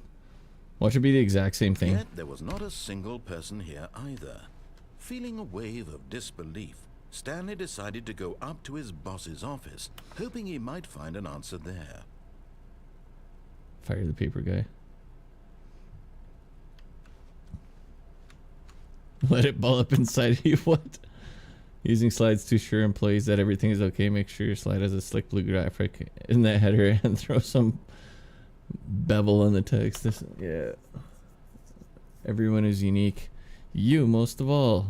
Watch it be the exact same thing. Yet there was not a single person here either. Feeling a wave of disbelief, Stanley decided to go up to his boss's office, hoping he might find an answer there. Fire the paper guy. Let it ball up inside of you. What? Using slides to assure employees that everything is okay. Make sure your slide has a slick blue graphic in the header and throw some bevel on the text. Yeah. Everyone is unique. You most of all.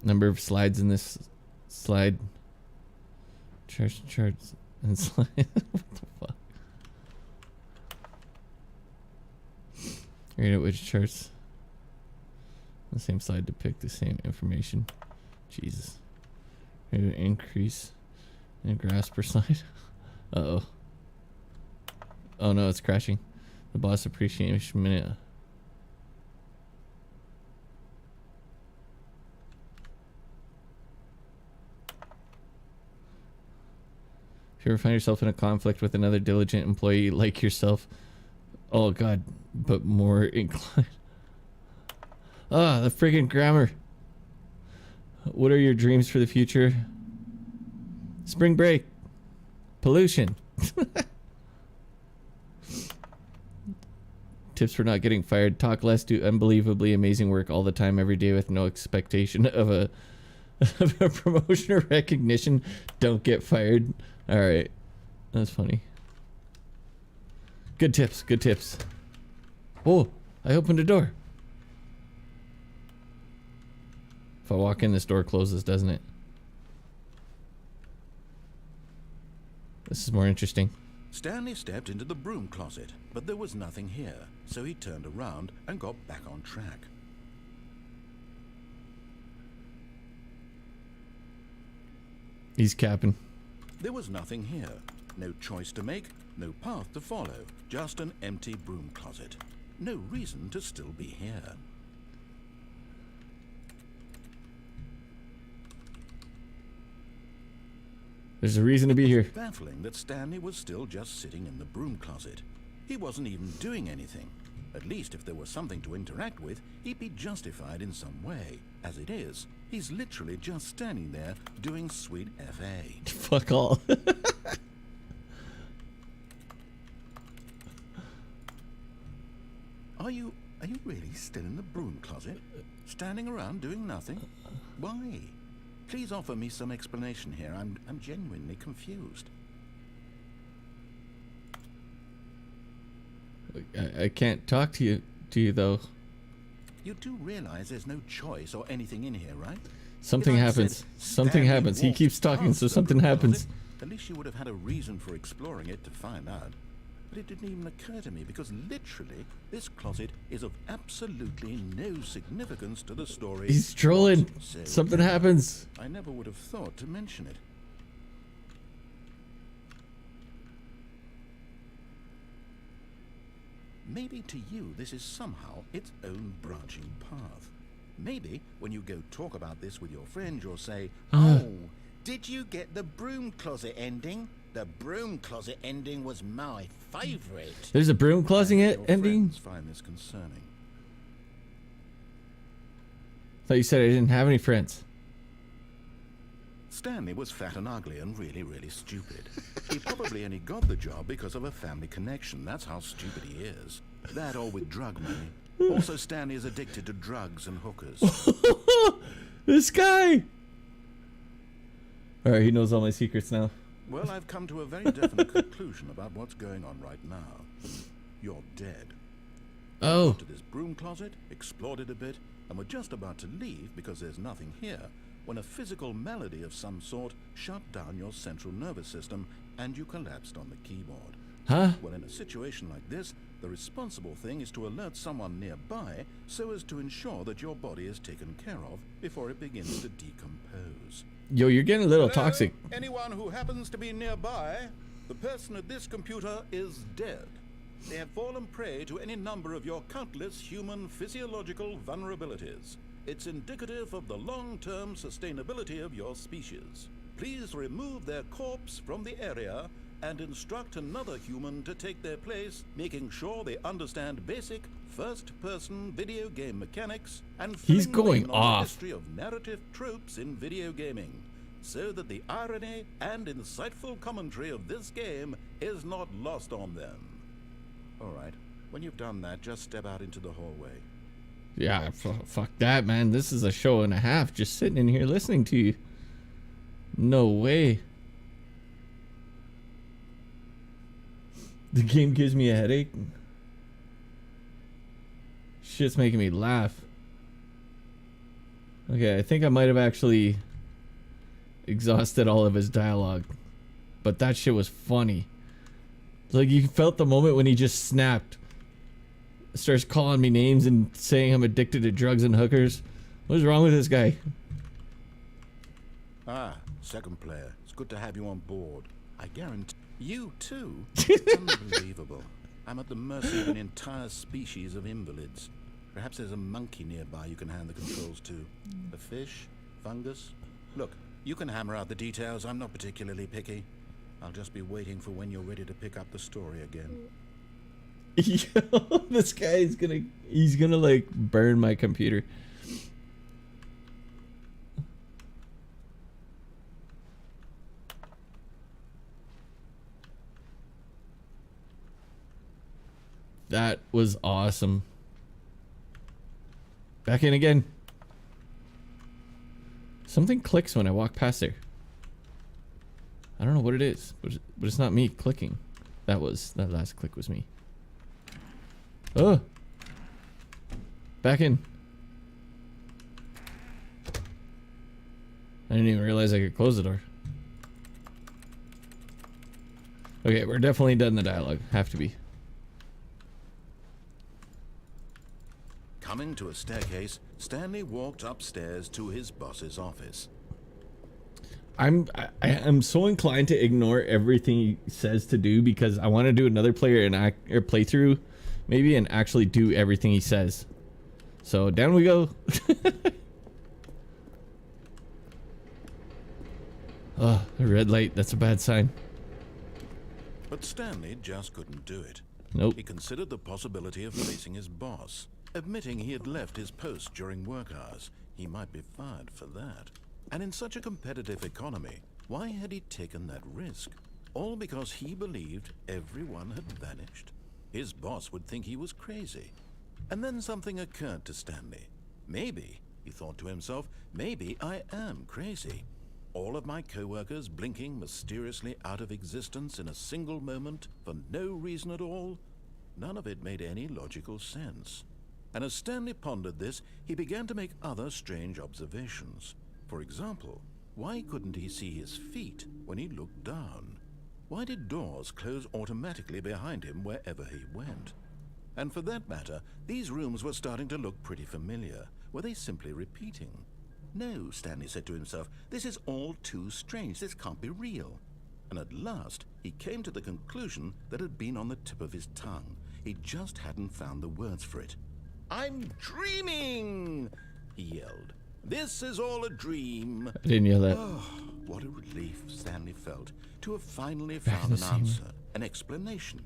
Number of slides in this slide. Charts and slide. What the fuck? Read out which charts the same slide depict the same information. Jesus. Maybe an increase in graphs per slide. Uh-oh. Oh no, it's crashing. The boss appreciation minute. If you ever find yourself in a conflict with another diligent employee like yourself, oh god, but more inclined. Ah, the friggin' grammar. What are your dreams for the future? Spring break. Pollution. Tips for not getting fired. Talk less, do unbelievably amazing work all the time, every day with no expectation of a promotion or recognition. Don't get fired. Alright. That's funny. Good tips, good tips. Oh, I opened a door. If I walk in, this door closes, doesn't it? This is more interesting. Stanley stepped into the broom closet, but there was nothing here, so he turned around and got back on track. He's capping. There was nothing here. No choice to make, no path to follow, just an empty broom closet. No reason to still be here. There's a reason to be here. Baffling that Stanley was still just sitting in the broom closet. He wasn't even doing anything. At least if there was something to interact with, he'd be justified in some way. As it is, he's literally just standing there doing sweet FA. Fuck all. Are you really still in the broom closet? Standing around doing nothing? Why? Please offer me some explanation here. I'm genuinely confused. I can't talk to you though. You do realize there's no choice or anything in here, right? Something If I'd happens. said Something Stanley happens. He walked keeps talking, past so the something broom happens. closet, at least you would have had a reason for exploring it to find out. But it didn't even occur to me because literally this closet is of absolutely no significance to the story. He's trolling. whatsoever. Something happens. I never would have thought to mention it. Maybe to you this is somehow its own branching path. Maybe when you go talk about this with your friend, you'll say, "Oh, did you get the broom closet ending? The broom closet ending was my favorite." There's a broom closet Your ending? friends find this concerning. Thought you said I didn't have any friends. Stanley was fat and ugly and really, really stupid. He probably only got the job because of a family connection. That's how stupid he is. That or with drug money. Also, Stanley is addicted to drugs and hookers. This guy! Alright, he knows all my secrets now. Well, I've come to a very definite conclusion about what's going on right now. You're dead. Oh. To this broom closet, explored it a bit, and we're just about to leave because there's nothing here, when a physical malady of some sort shut down your central nervous system and you collapsed on the keyboard. Huh? Well, in a situation like this, the responsible thing is to alert someone nearby so as to ensure that your body is taken care of before it begins to decompose. Yo, you're getting a little Hello? toxic. Anyone who happens to be nearby, the person at this computer is dead. They have fallen prey to any number of your countless human physiological vulnerabilities. It's indicative of the long-term sustainability of your species. Please remove their corpse from the area and instruct another human to take their place, making sure they understand basic first-person video game mechanics and He's filling going in on off. the history of narrative tropes in video gaming, so that the irony and insightful commentary of this game is not lost on them. All right, when you've done that, just step out into the hallway. Yeah, fuck that, man. This is a show and a half just sitting in here listening to you. No way. The game gives me a headache. Shit's making me laugh. Okay, I think I might have actually exhausted all of his dialogue. But that shit was funny. Like, you felt the moment when he just snapped. Starts calling me names and saying I'm addicted to drugs and hookers. What is wrong with this guy? Ah, second player. It's good to have you on board. I guarantee... You too? Unbelievable. I'm at the mercy of an entire species of invalids. Perhaps there's a monkey nearby you can hand the controls to. A fish? Fungus? Look, you can hammer out the details. I'm not particularly picky. I'll just be waiting for when you're ready to pick up the story again. Yo, this guy is he's gonna like burn my computer. That was awesome. Back in again. Something clicks when I walk past there. I don't know what it is, but it's not me clicking. That last click was me. Oh. Back in. I didn't even realize I could close the door. Okay, we're definitely done the dialogue. Have to be. Coming to a staircase, Stanley walked upstairs to his boss's office. I'm so inclined to ignore everything he says to do because I want to do another playthrough, maybe, and actually do everything he says. So down we go. Oh, a red light. That's a bad sign. But Stanley just couldn't do it. Nope. He considered the possibility of facing his boss. Admitting he had left his post during work hours, he might be fired for that. And in such a competitive economy, why had he taken that risk? All because he believed everyone had vanished? His boss would think he was crazy. And then something occurred to Stanley. Maybe, he thought to himself, maybe I am crazy. All of my co-workers blinking mysteriously out of existence in a single moment for no reason at all? None of it made any logical sense. And as Stanley pondered this, he began to make other strange observations. For example, why couldn't he see his feet when he looked down? Why did doors close automatically behind him wherever he went? And for that matter, these rooms were starting to look pretty familiar. Were they simply repeating? No, Stanley said to himself, this is all too strange. This can't be real. And at last, he came to the conclusion that had been on the tip of his tongue. He just hadn't found the words for it. I'm dreaming, he yelled. This is all a dream. I didn't yell that. Oh, what a relief Stanley felt to have finally found an answer, an explanation.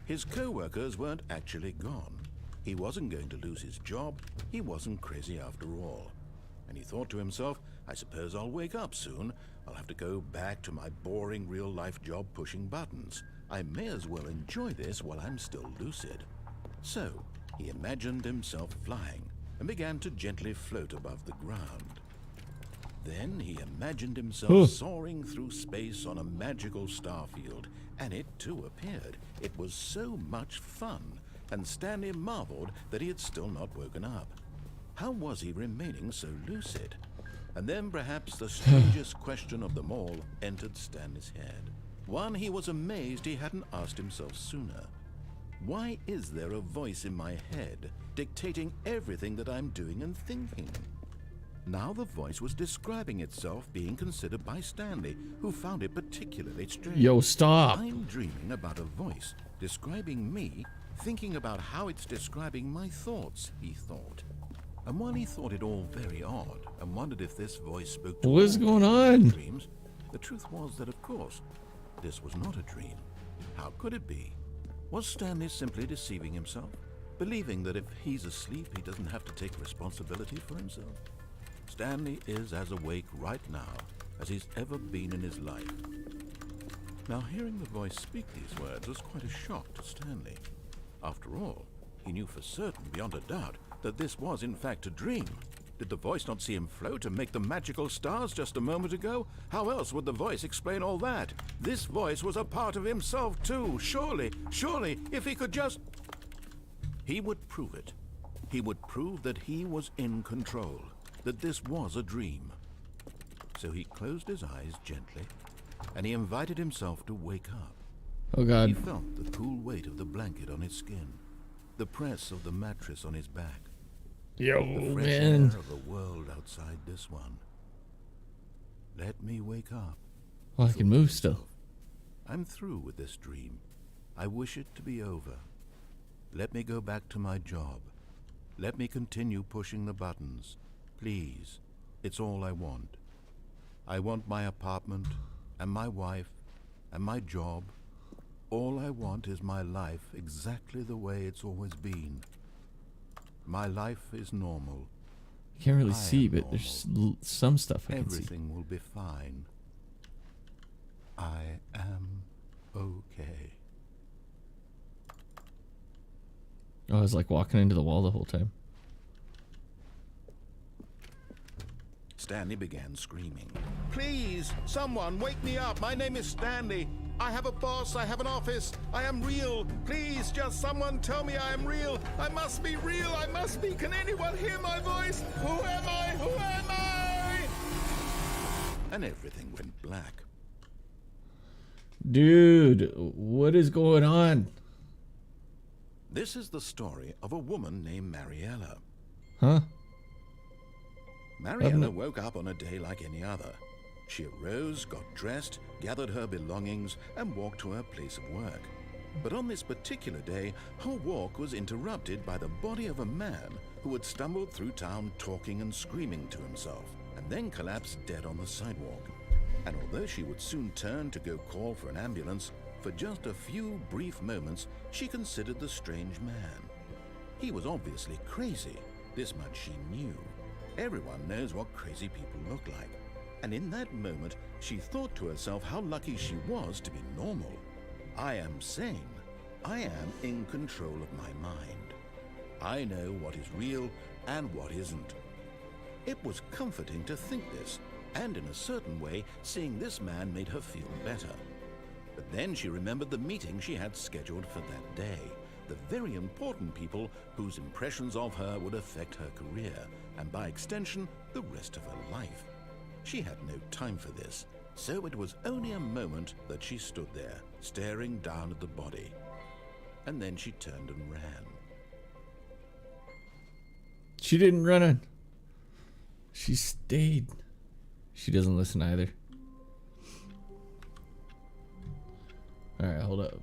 His co-workers weren't actually gone. He wasn't going to lose his job. He wasn't crazy after all. And he thought to himself, I suppose I'll wake up soon. I'll have to go back to my boring real-life job pushing buttons. I may as well enjoy this while I'm still lucid. So, he imagined himself flying and began to gently float above the ground. Then he imagined himself soaring through space on a magical starfield, and it too appeared. It was so much fun, and Stanley marveled that he had still not woken up. How was he remaining so lucid? And then perhaps the strangest question of them all entered Stanley's head. One he was amazed he hadn't asked himself sooner. Why is there a voice in my head dictating everything that I'm doing and thinking? Now the voice was describing itself being considered by Stanley, who found it particularly strange. Yo, stop. I'm dreaming about a voice describing me, thinking about how it's describing my thoughts, he thought. And while he thought it all very odd and wondered if this voice spoke to What's all going on? dreams, the truth was that, of course, this was not a dream. How could it be? Was Stanley simply deceiving himself, believing that if he's asleep, he doesn't have to take responsibility for himself? Stanley is as awake right now as he's ever been in his life. Now, hearing the voice speak these words was quite a shock to Stanley. After all, he knew for certain, beyond a doubt, that this was in fact a dream. Did the voice not see him float and make the magical stars just a moment ago? How else would the voice explain all that? This voice was a part of himself too. Surely, if he could just... He would prove it. He would prove that he was in control, that this was a dream. So he closed his eyes gently, and he invited himself to wake up. Oh God. He felt the cool weight of the blanket on his skin, the press of the mattress on his back, Yo, the fresh man. air of the world outside this one. Let me wake up. Well, I can move still. I'm through with this dream. I wish it to be over. Let me go back to my job. Let me continue pushing the buttons. Please, it's all I want. I want my apartment, and my wife, and my job. All I want is my life exactly the way it's always been. My life is normal. You can't really I see, am but normal. there's some stuff I can see. Everything will be fine. I am okay. Oh, I was like walking into the wall the whole time. Stanley began screaming. Please, someone wake me up. My name is Stanley. I have a boss. I have an office. I am real. Please, just someone tell me I am real. I must be real. I must be. Can anyone hear my voice? Who am I? Who am I? And everything went black. Dude, what is going on? This is the story of a woman named Mariella. Huh? Mariella woke up on a day like any other. She arose, got dressed, gathered her belongings, and walked to her place of work. But on this particular day, her walk was interrupted by the body of a man who had stumbled through town talking and screaming to himself, and then collapsed dead on the sidewalk. And although she would soon turn to go call for an ambulance, for just a few brief moments, she considered the strange man. He was obviously crazy. This much she knew. Everyone knows what crazy people look like. And in that moment, she thought to herself how lucky she was to be normal. I am sane. I am in control of my mind. I know what is real and what isn't. It was comforting to think this, and in a certain way, seeing this man made her feel better. But then she remembered the meeting she had scheduled for that day. The very important people whose impressions of her would affect her career, and by extension, the rest of her life. She had no time for this, so it was only a moment that she stood there, staring down at the body. And then she turned and ran. She didn't run on. She stayed. She doesn't listen either. Alright, hold up.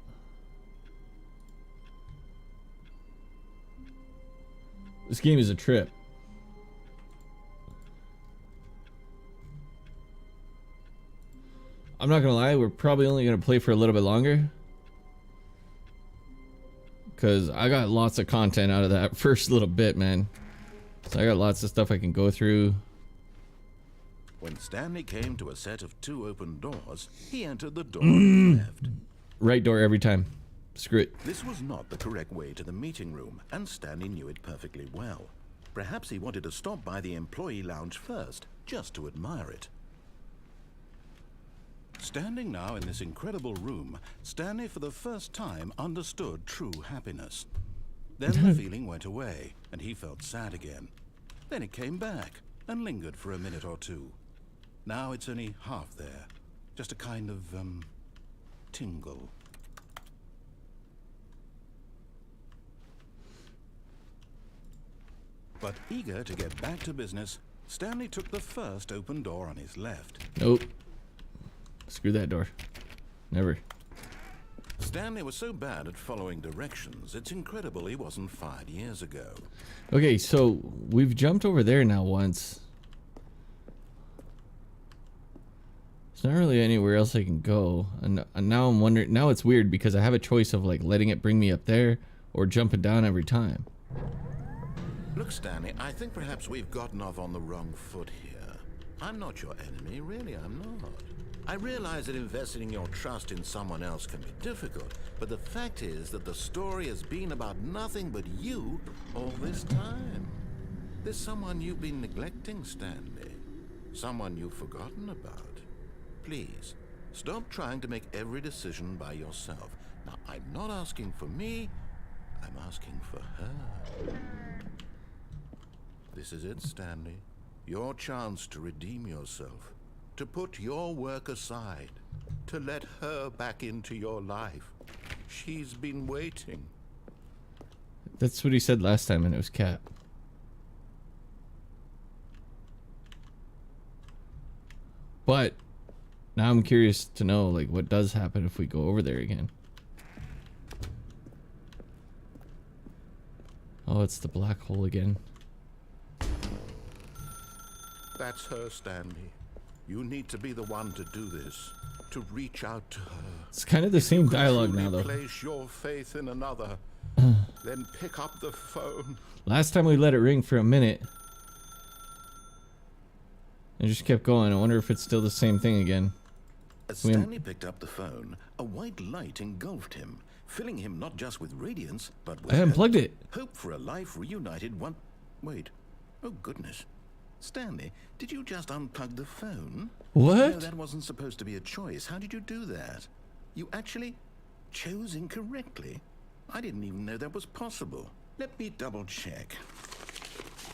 This game is a trip. I'm not gonna lie, we're probably only gonna play for a little bit longer, because I got lots of content out of that first little bit, man. So I got lots of stuff I can go through. When Stanley came to a set of 2 open doors, he entered the door on the left. Right door every time. Screw it. This was not the correct way to the meeting room, and Stanley knew it perfectly well. Perhaps he wanted to stop by the employee lounge first, just to admire it. Standing now in this incredible room, Stanley for the first time understood true happiness. Then the feeling went away, and he felt sad again. Then it came back, and lingered for a minute or two. Now it's only half there. Just a kind of, tingle. But eager to get back to business, Stanley took the first open door on his left. Nope. Screw that door. Never. Stanley was so bad at following directions, it's incredible he wasn't fired years ago. Okay, so we've jumped over there now once. There's not really anywhere else I can go. And now I'm wondering, now it's weird because I have a choice of like letting it bring me up there or jumping down every time. Look, Stanley, I think perhaps we've gotten off on the wrong foot here. I'm not your enemy, really, I'm not. I realize that investing your trust in someone else can be difficult, but the fact is that the story has been about nothing but you all this time. There's someone you've been neglecting, Stanley. Someone you've forgotten about. Please, stop trying to make every decision by yourself. Now, I'm not asking for me, I'm asking for her. This is it, Stanley. Your chance to redeem yourself. To put your work aside. To let her back into your life. She's been waiting. That's what he said last time, and it was Cap. But Now I'm curious to know, like, what does happen if we go over there again. Oh, it's the black hole again. That's her, Stanley. You need to be the one to do this. To reach out to her. It's kind of the same dialogue now, though. Place your faith in another. Then pick up the phone. Last time we let it ring for a minute. It just kept going. I wonder if it's still the same thing again. As Stanley picked up the phone, a white light engulfed him, filling him not just with radiance, but with I unplugged it. hope for a life reunited one... Wait. Oh, goodness. Stanley, did you just unplug the phone? What? No, that wasn't supposed to be a choice. How did you do that? You actually chose incorrectly? I didn't even know that was possible. Let me double check.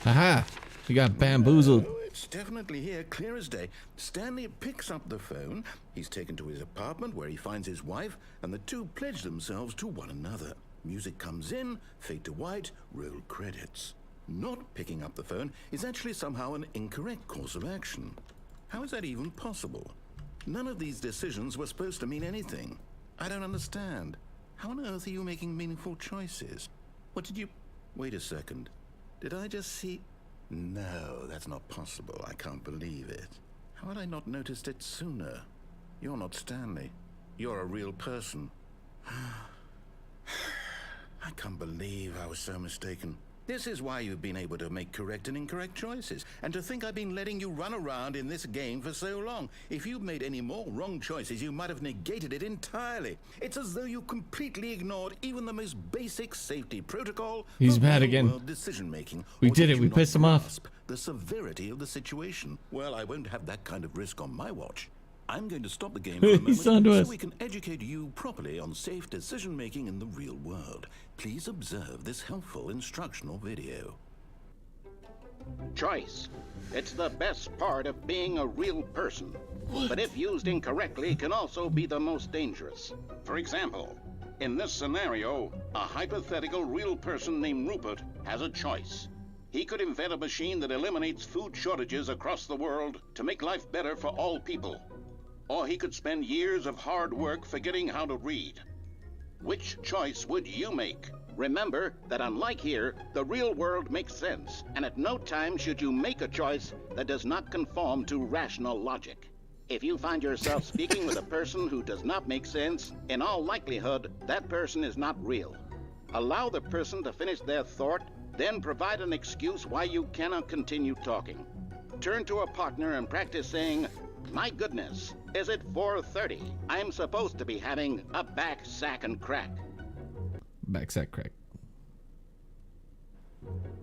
Haha. You got bamboozled. Oh, it's definitely here, clear as day. Stanley picks up the phone. He's taken to his apartment where he finds his wife, and the two pledge themselves to one another. Music comes in, fade to white, roll credits. Not picking up the phone is actually somehow an incorrect course of action. How is that even possible? None of these decisions were supposed to mean anything. I don't understand. How on earth are you making meaningful choices? What did you... Wait a second. Did I just see... No, that's not possible. I can't believe it. How had I not noticed it sooner? You're not Stanley. You're a real person. I can't believe I was so mistaken. This is why you've been able to make correct and incorrect choices. And to think I've been letting you run around in this game for so long. If you'd made any more wrong choices, you might have negated it entirely. It's as though you completely ignored even the most basic safety protocol. He's mad again. Decision making. We did it. We pissed him off. The severity of the situation. Well, I won't have that kind of risk on my watch. I'm going to stop the game for a moment He's on to so us. we can educate you properly on safe decision-making in the real world. Please observe this helpful instructional video. Choice. It's the best part of being a real person. But if used incorrectly, can also be the most dangerous. For example, in this scenario, a hypothetical real person named Rupert has a choice. He could invent a machine that eliminates food shortages across the world to make life better for all people. Or he could spend years of hard work forgetting how to read. Which choice would you make? Remember that unlike here, the real world makes sense, and at no time should you make a choice that does not conform to rational logic. If you find yourself speaking with a person who does not make sense, in all likelihood, that person is not real. Allow the person to finish their thought, then provide an excuse why you cannot continue talking. Turn to a partner and practice saying, "My goodness, is it 4:30? I'm supposed to be having a back sack and crack." Back sack crack.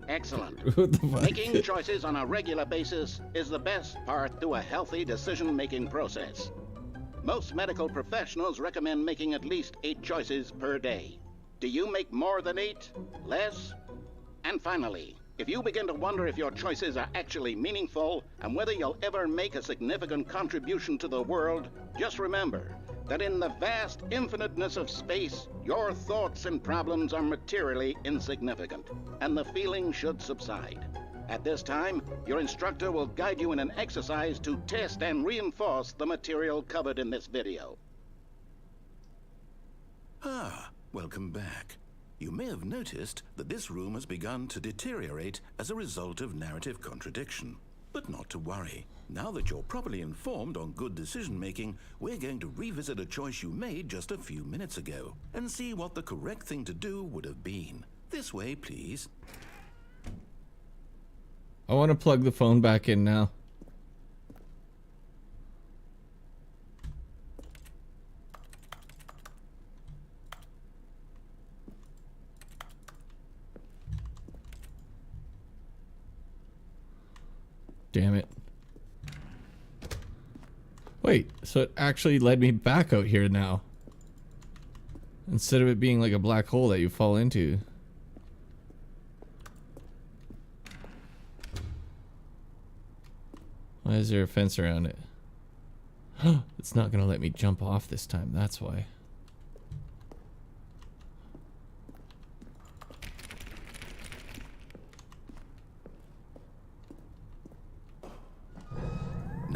Excellent. What the fuck? Making choices on a regular basis is the best part to a healthy decision-making process. Most medical professionals recommend making at least 8 choices per day. Do you make more than 8? Less? And finally, if you begin to wonder if your choices are actually meaningful and whether you'll ever make a significant contribution to the world, just remember that in the vast infiniteness of space, your thoughts and problems are materially insignificant, and the feeling should subside. At this time, your instructor will guide you in an exercise to test and reinforce the material covered in this video. Ah, welcome back. You may have noticed that this room has begun to deteriorate as a result of narrative contradiction. But not to worry. Now that you're properly informed on good decision-making, we're going to revisit a choice you made just a few minutes ago and see what the correct thing to do would have been. This way, please. I want to plug the phone back in now. Damn it. Wait, so it actually led me back out here now. Instead of it being like a black hole that you fall into. Why is there a fence around it? It's not gonna let me jump off this time, that's why.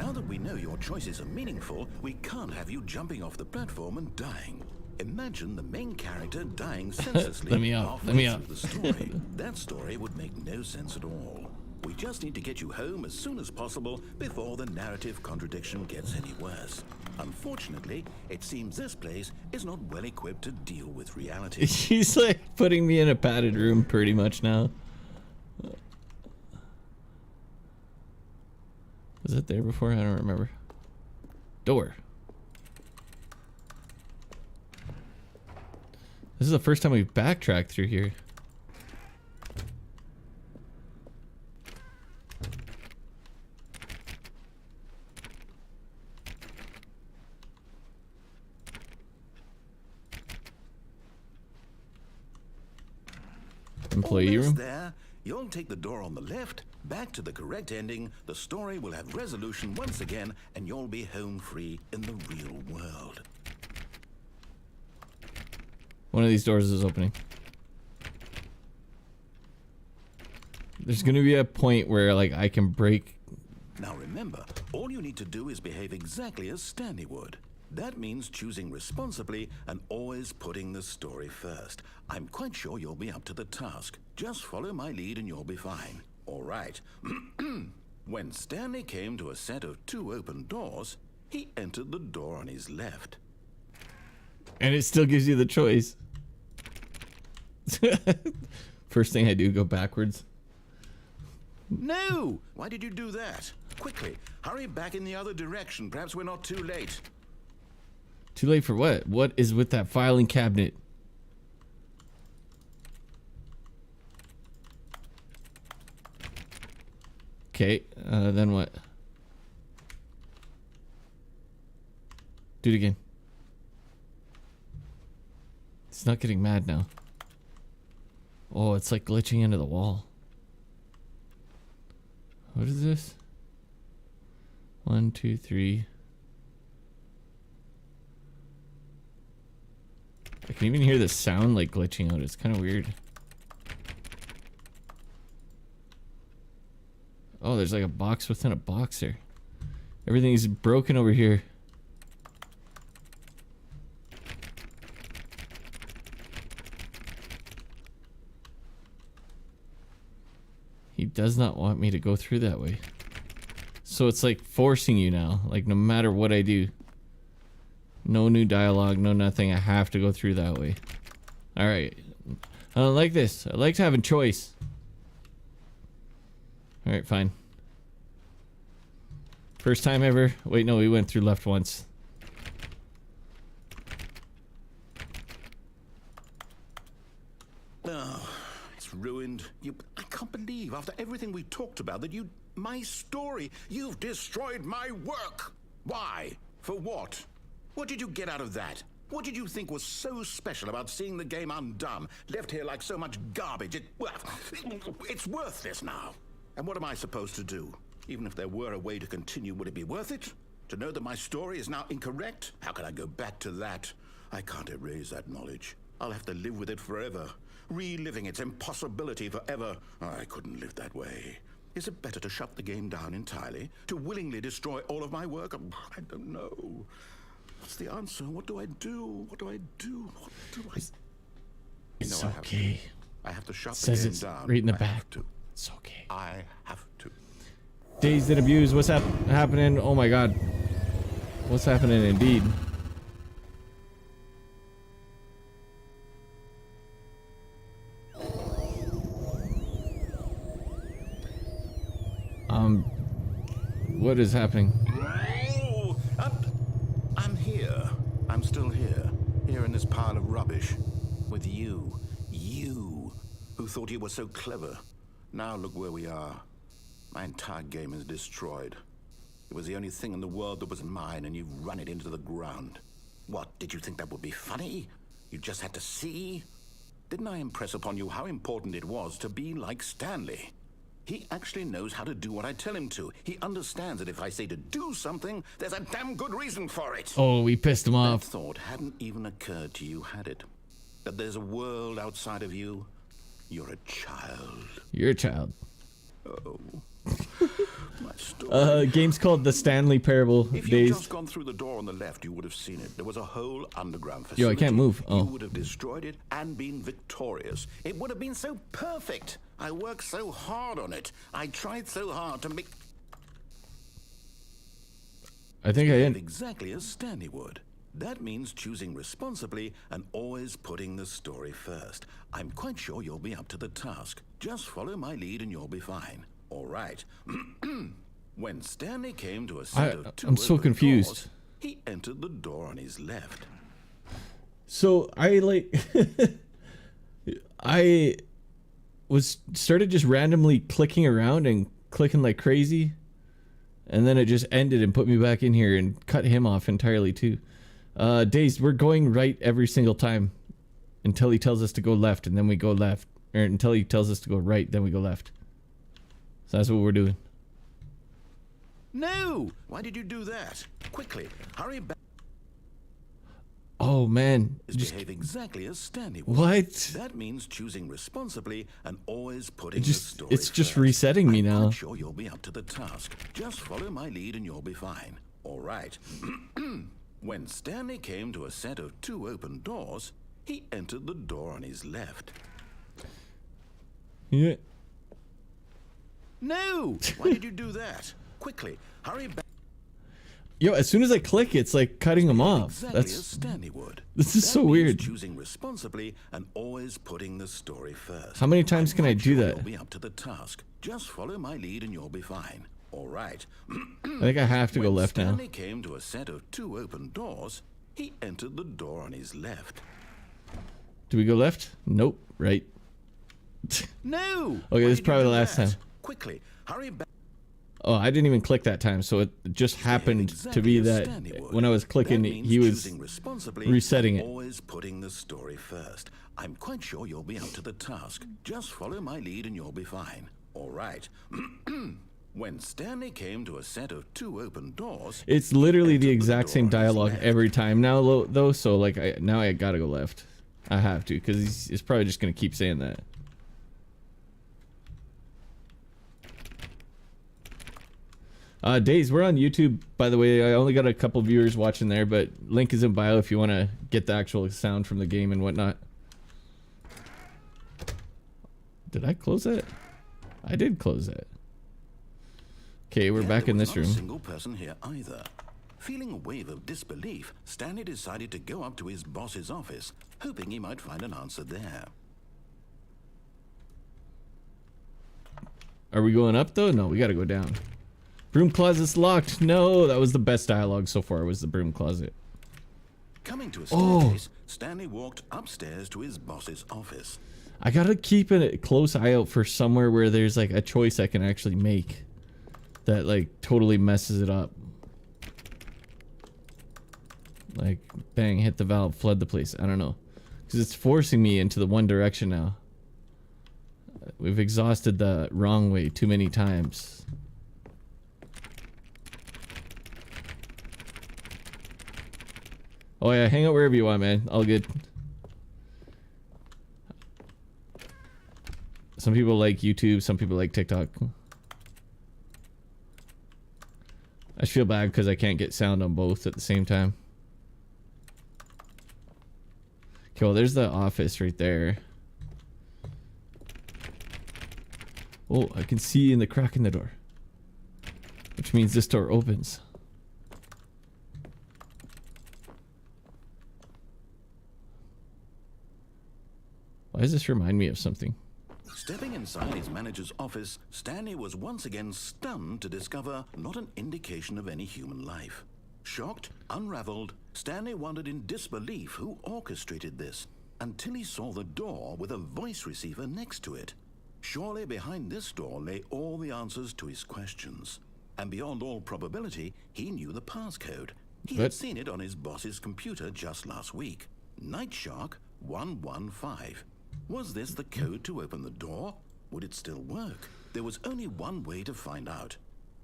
Now that we know your choices are meaningful, we can't have you jumping off the platform and dying. Imagine the main character dying senselessly Let me out. Let me out. through the story. That story would make no sense at all. We just need to get you home as soon as possible before the narrative contradiction gets any worse. Unfortunately, it seems this place is not well equipped to deal with reality. He's like putting me in a padded room pretty much now. Was it there before? I don't remember. Door. This is the first time we've backtracked through here. Employee Almost room? there. You'll take the door on the left, back to the correct ending, the story will have resolution once again, and you'll be home free in the real world. One of these doors is opening. There's gonna be a point where like I can break. Now remember, all you need to do is behave exactly as Stanley would. That means choosing responsibly and always putting the story first. I'm quite sure you'll be up to the task. Just follow my lead and you'll be fine. All right. When Stanley came to a set of 2 open doors, he entered the door on his left. And it still gives you the choice. First thing I do, go backwards. No! Why did you do that? Quickly, hurry back in the other direction. Perhaps we're not too late. Too late for what? What is with that filing cabinet? Okay, then what? Do it again. It's not getting mad now. Oh, it's like glitching into the wall. What is this? 1, 2, 3. I can even hear the sound like glitching out. It's kind of weird. Oh, there's like a box within a box there. Everything's broken over here. He does not want me to go through that way. So it's like forcing you now. Like no matter what I do. No new dialogue, no nothing. I have to go through that way. Alright. I don't like this. I like having choice. Alright, fine. First time ever. Wait, no, we went through left once. Oh, it's ruined. I can't believe after everything we talked about that my story, you've destroyed my work. Why? For what? What did you get out of that? What did you think was so special about seeing the game undone, left here like so much garbage? It's worthless now. And what am I supposed to do? Even if there were a way to continue, would it be worth it? To know that my story is now incorrect? How can I go back to that? I can't erase that knowledge. I'll have to live with it forever, reliving its impossibility forever. I couldn't live that way. Is it better to shut the game down entirely? To willingly destroy all of my work? I don't know. What's the answer? What do I do? What do I do? What do I... It's okay. I have to shut It the says game it's down. right in the I back. have to. It's okay. I have to. Dazed and abused. What's happening? Oh my god. What's happening indeed? What is happening? Oh, I'm here. I'm still here. Here in this pile of rubbish. With you. You. Who thought you were so clever. Now look where we are. My entire game is destroyed. It was the only thing in the world that was mine, and you've run it into the ground. What, did you think that would be funny? You just had to see? Didn't I impress upon you how important it was to be like Stanley? He actually knows how to do what I tell him to. He understands that if I say to do something, there's a damn good reason for it. Oh, we pissed him That off. thought hadn't even occurred to you, had it? That there's a world outside of you? You're a child. You're a child. Oh, My story. Game's called The Stanley Parable. If you'd Days. just gone through the door on the left, you would have seen it. There was a whole underground Yo, I facility. can't move. Oh. You would have destroyed it and been victorious. It would have been so perfect. I worked so hard on it. I tried so hard to make I think I didn't. exactly as Stanley would. That means choosing responsibly and always putting the story first. I'm quite sure you'll be up to the task. Just follow my lead and you'll be fine. All right. When Stanley came to a set of two I'm so open confused. doors, he entered the door on his left. So I I started just randomly clicking around and clicking like crazy, and then it just ended and put me back in here and cut him off entirely too. Days, we're going right every single time until he tells us to go left, and then we go left, or until he tells us to go right, then we go left. So that's what we're doing. No! Why did you do that? Quickly, hurry back. Oh man, just Behave exactly as Stanley would. what? That means choosing responsibly and always putting the Just story it's just first. resetting me I'm now. quite sure you'll be up to the task. Just follow my lead and you'll be fine. All right. When Stanley came to a set of two open doors, he entered the door on his left. Yeah. No! Why did you do that? Quickly, hurry back. Yo, as soon as I click, it's like cutting him off. Exactly as That's Stanley would. this is That so means weird. Choosing responsibly and always putting the story first. How many times can I do Sure that? You'll be up to the task. Just follow my lead and you'll be fine. All right. I think I have to go When left now. Stanley came to a set of two open doors, he entered the door on his left. Do we go left? Nope. Right. No! Okay, this is Why did you probably the do last that? time. Quickly, hurry back. Oh, I didn't even click that time, so it just happened to Exactly be as that Stanley would. when I was clicking, That means he was choosing responsibly resetting and it. Always putting the story first. I'm quite sure you'll be up to the task. Just follow my lead and you'll be fine. All right. When Stanley came to a set of two open doors, It's literally the entered the exact door same on his dialogue left. every time now, though. So like, now I gotta go left. I have to, because he's probably just gonna keep saying that. Days, we're on YouTube, by the way. I only got a couple viewers watching there, but link is in bio if you want to get the actual sound from the game and whatnot. Did I close that? I did close that. Okay, we're Yet back there in was this not a room. single person here either. Feeling a wave of disbelief, Stanley decided to go up to his boss's office, hoping he might find an answer there. Are we going up though? No, we gotta go down. Broom closet's locked. No, that was the best dialogue so far, was the broom closet. Coming to a Oh. staircase, Stanley walked upstairs to his boss's office. I gotta keep a close eye out for somewhere where there's like a choice I can actually make that like totally messes it up. Like, bang, hit the valve, flood the place. I don't know. Because it's forcing me into the one direction now. We've exhausted the wrong way too many times. Oh yeah, hang out wherever you want, man. All good. Some people like YouTube, some people like TikTok. I feel bad because I can't get sound on both at the same time. Okay, well, there's the office right there. Oh, I can see in the crack in the door. Which means this door opens. Why does this remind me of something? Stepping inside his manager's office, Stanley was once again stunned to discover not an indication of any human life. Shocked, unraveled, Stanley wondered in disbelief who orchestrated this, until he saw the door with a voice receiver next to it. Surely behind this door lay all the answers to his questions. And beyond all probability, he knew the passcode. He had What? seen it on his boss's computer just last week. Night Shark 115. Was this the code to open the door? Would it still work? There was only one way to find out.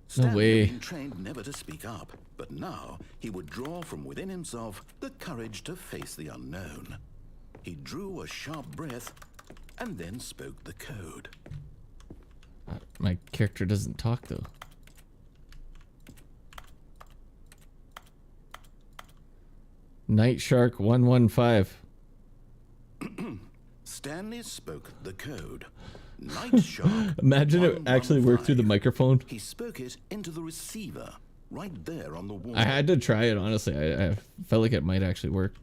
Stanley way. had been trained never to speak up, but now he would draw from within himself the courage to face the unknown. He drew a sharp breath and then spoke the code. My character doesn't talk though. Night Shark 115. Stanley spoke the code. Night Shark. Imagine it actually worked through the 115. microphone. He spoke it into the receiver, right there on the wall. I had to try it, honestly. I felt like it might actually work.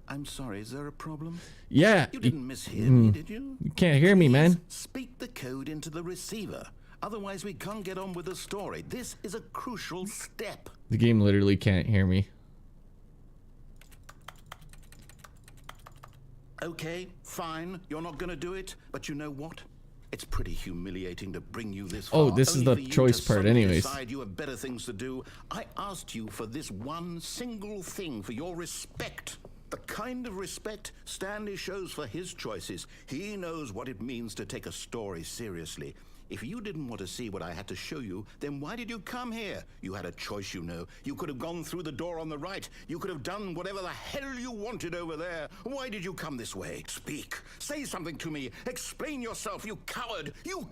I'm sorry, is there a problem? Yeah. You didn't mishear me, did you? You can't hear me, man. Speak the code into the receiver. Otherwise, we can't get on with the story. This is a crucial step. The game literally can't hear me. Okay, fine. You're not going to do it. But you know what? It's pretty humiliating to bring you this far. Oh, this is only the for you choice to part suddenly anyways. decide you have better things to do. I asked you for this one single thing, for your respect. The kind of respect Stanley shows for his choices. He knows what it means to take a story seriously. If you didn't want to see what I had to show you, then why did you come here? You had a choice, you know. You could have gone through the door on the right. You could have done whatever the hell you wanted over there. Why did you come this way? Speak. Say something to me. Explain yourself, you coward. You...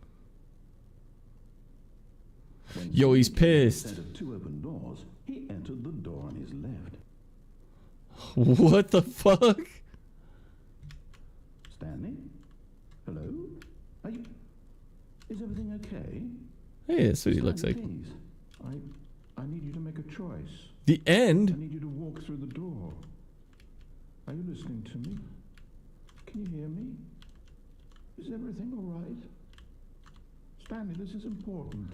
Yo, he's pissed. Instead of 2 open doors, he entered the door on his left. What the fuck? Stanley? Hello? Are you... Is everything okay? Hey, that's what he looks like. Please. I need you to make a choice. The I end? need you to walk through the door. Are you listening to me? Can you hear me? Is everything all right? Stanley, this is important.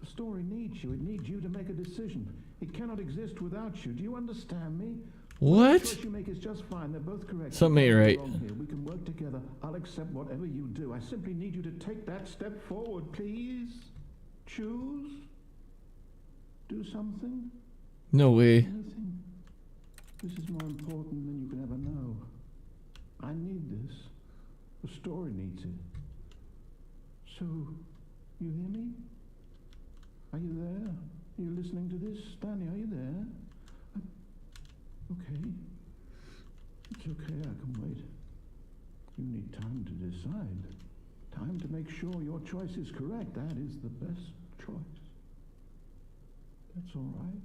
The story needs you. It needs you to make a decision. It cannot exist without you. Do you understand me? What? The choice you make is just fine. They're both correct. Something ain't right. Wrong here. We can work together. I'll accept whatever you do. I simply need you to take that step forward, please. Choose. Do something. No way. Anything. This is more important than you can ever know. I need this. The story needs it. So, you hear me? Are you there? Are you listening to this? Stanley, are you there? Okay. It's okay, I can wait. You need time to decide. Time to make sure your choice is correct. That is the best choice. That's all right.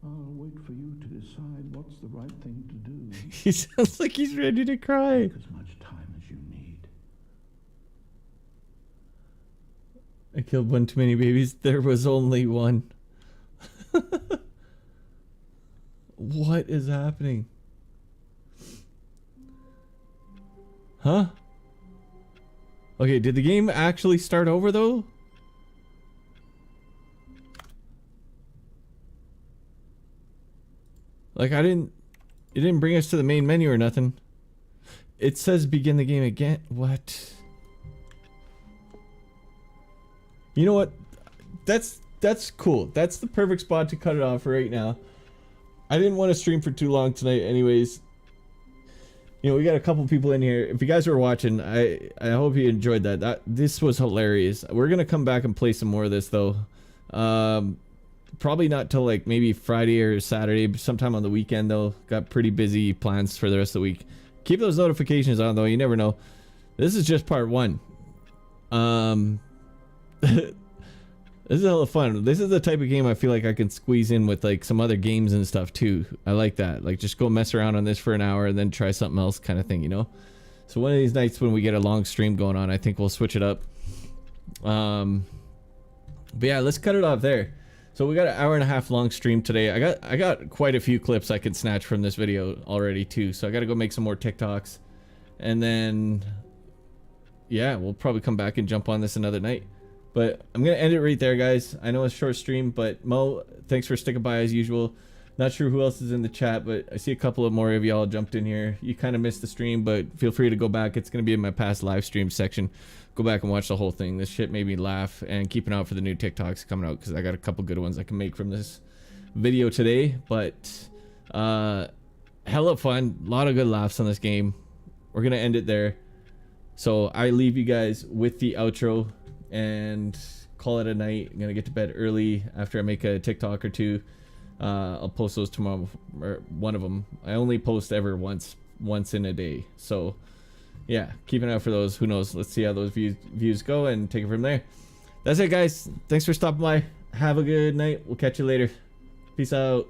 I'll wait for you to decide what's the right thing to do. He sounds like he's ready to cry. Take as much time as you need. I killed one too many babies. There was only one. What is happening? Huh? Okay, did the game actually start over though? Like it didn't bring us to the main menu or nothing. It says begin the game again. What? You know what? That's cool. That's the perfect spot to cut it off right now. I didn't want to stream for too long tonight anyways. You know, we got a couple people in here. If you guys were watching, I hope you enjoyed that. This was hilarious. We're going to come back and play some more of this though. Probably not till like maybe Friday or Saturday, sometime on the weekend though. Got pretty busy plans for the rest of the week. Keep those notifications on though, you never know. This is just part 1. This is hella fun. This is the type of game I feel like I can squeeze in with like some other games and stuff too. I like that. Like just go mess around on this for an hour and then try something else kind of thing, you know? So one of these nights when we get a long stream going on, I think we'll switch it up. But yeah, let's cut it off there. So we got an hour and a half long stream today. I got quite a few clips I could snatch from this video already too. So I got to go make some more TikToks. And then yeah, we'll probably come back and jump on this another night. But I'm going to end it right there, guys. I know it's a short stream, but Mo, thanks for sticking by as usual. Not sure who else is in the chat, but I see a couple of more of y'all jumped in here. You kind of missed the stream, but feel free to go back. It's going to be in my past live stream section. Go back and watch the whole thing. This shit made me laugh, and keep an eye out for the new TikToks coming out because I got a couple good ones I can make from this video today. But hella fun. A lot of good laughs on this game. We're going to end it there. So I leave you guys with the outro and call it a night. I'm gonna get to bed early after I make a TikTok or two. I'll post those tomorrow, or one of them. I only post ever once once in a day. So yeah, keep an eye out for those. Who knows? Let's see how those views go and take it from there. That's it, guys. Thanks for stopping by. Have a good night. We'll catch you later. Peace out.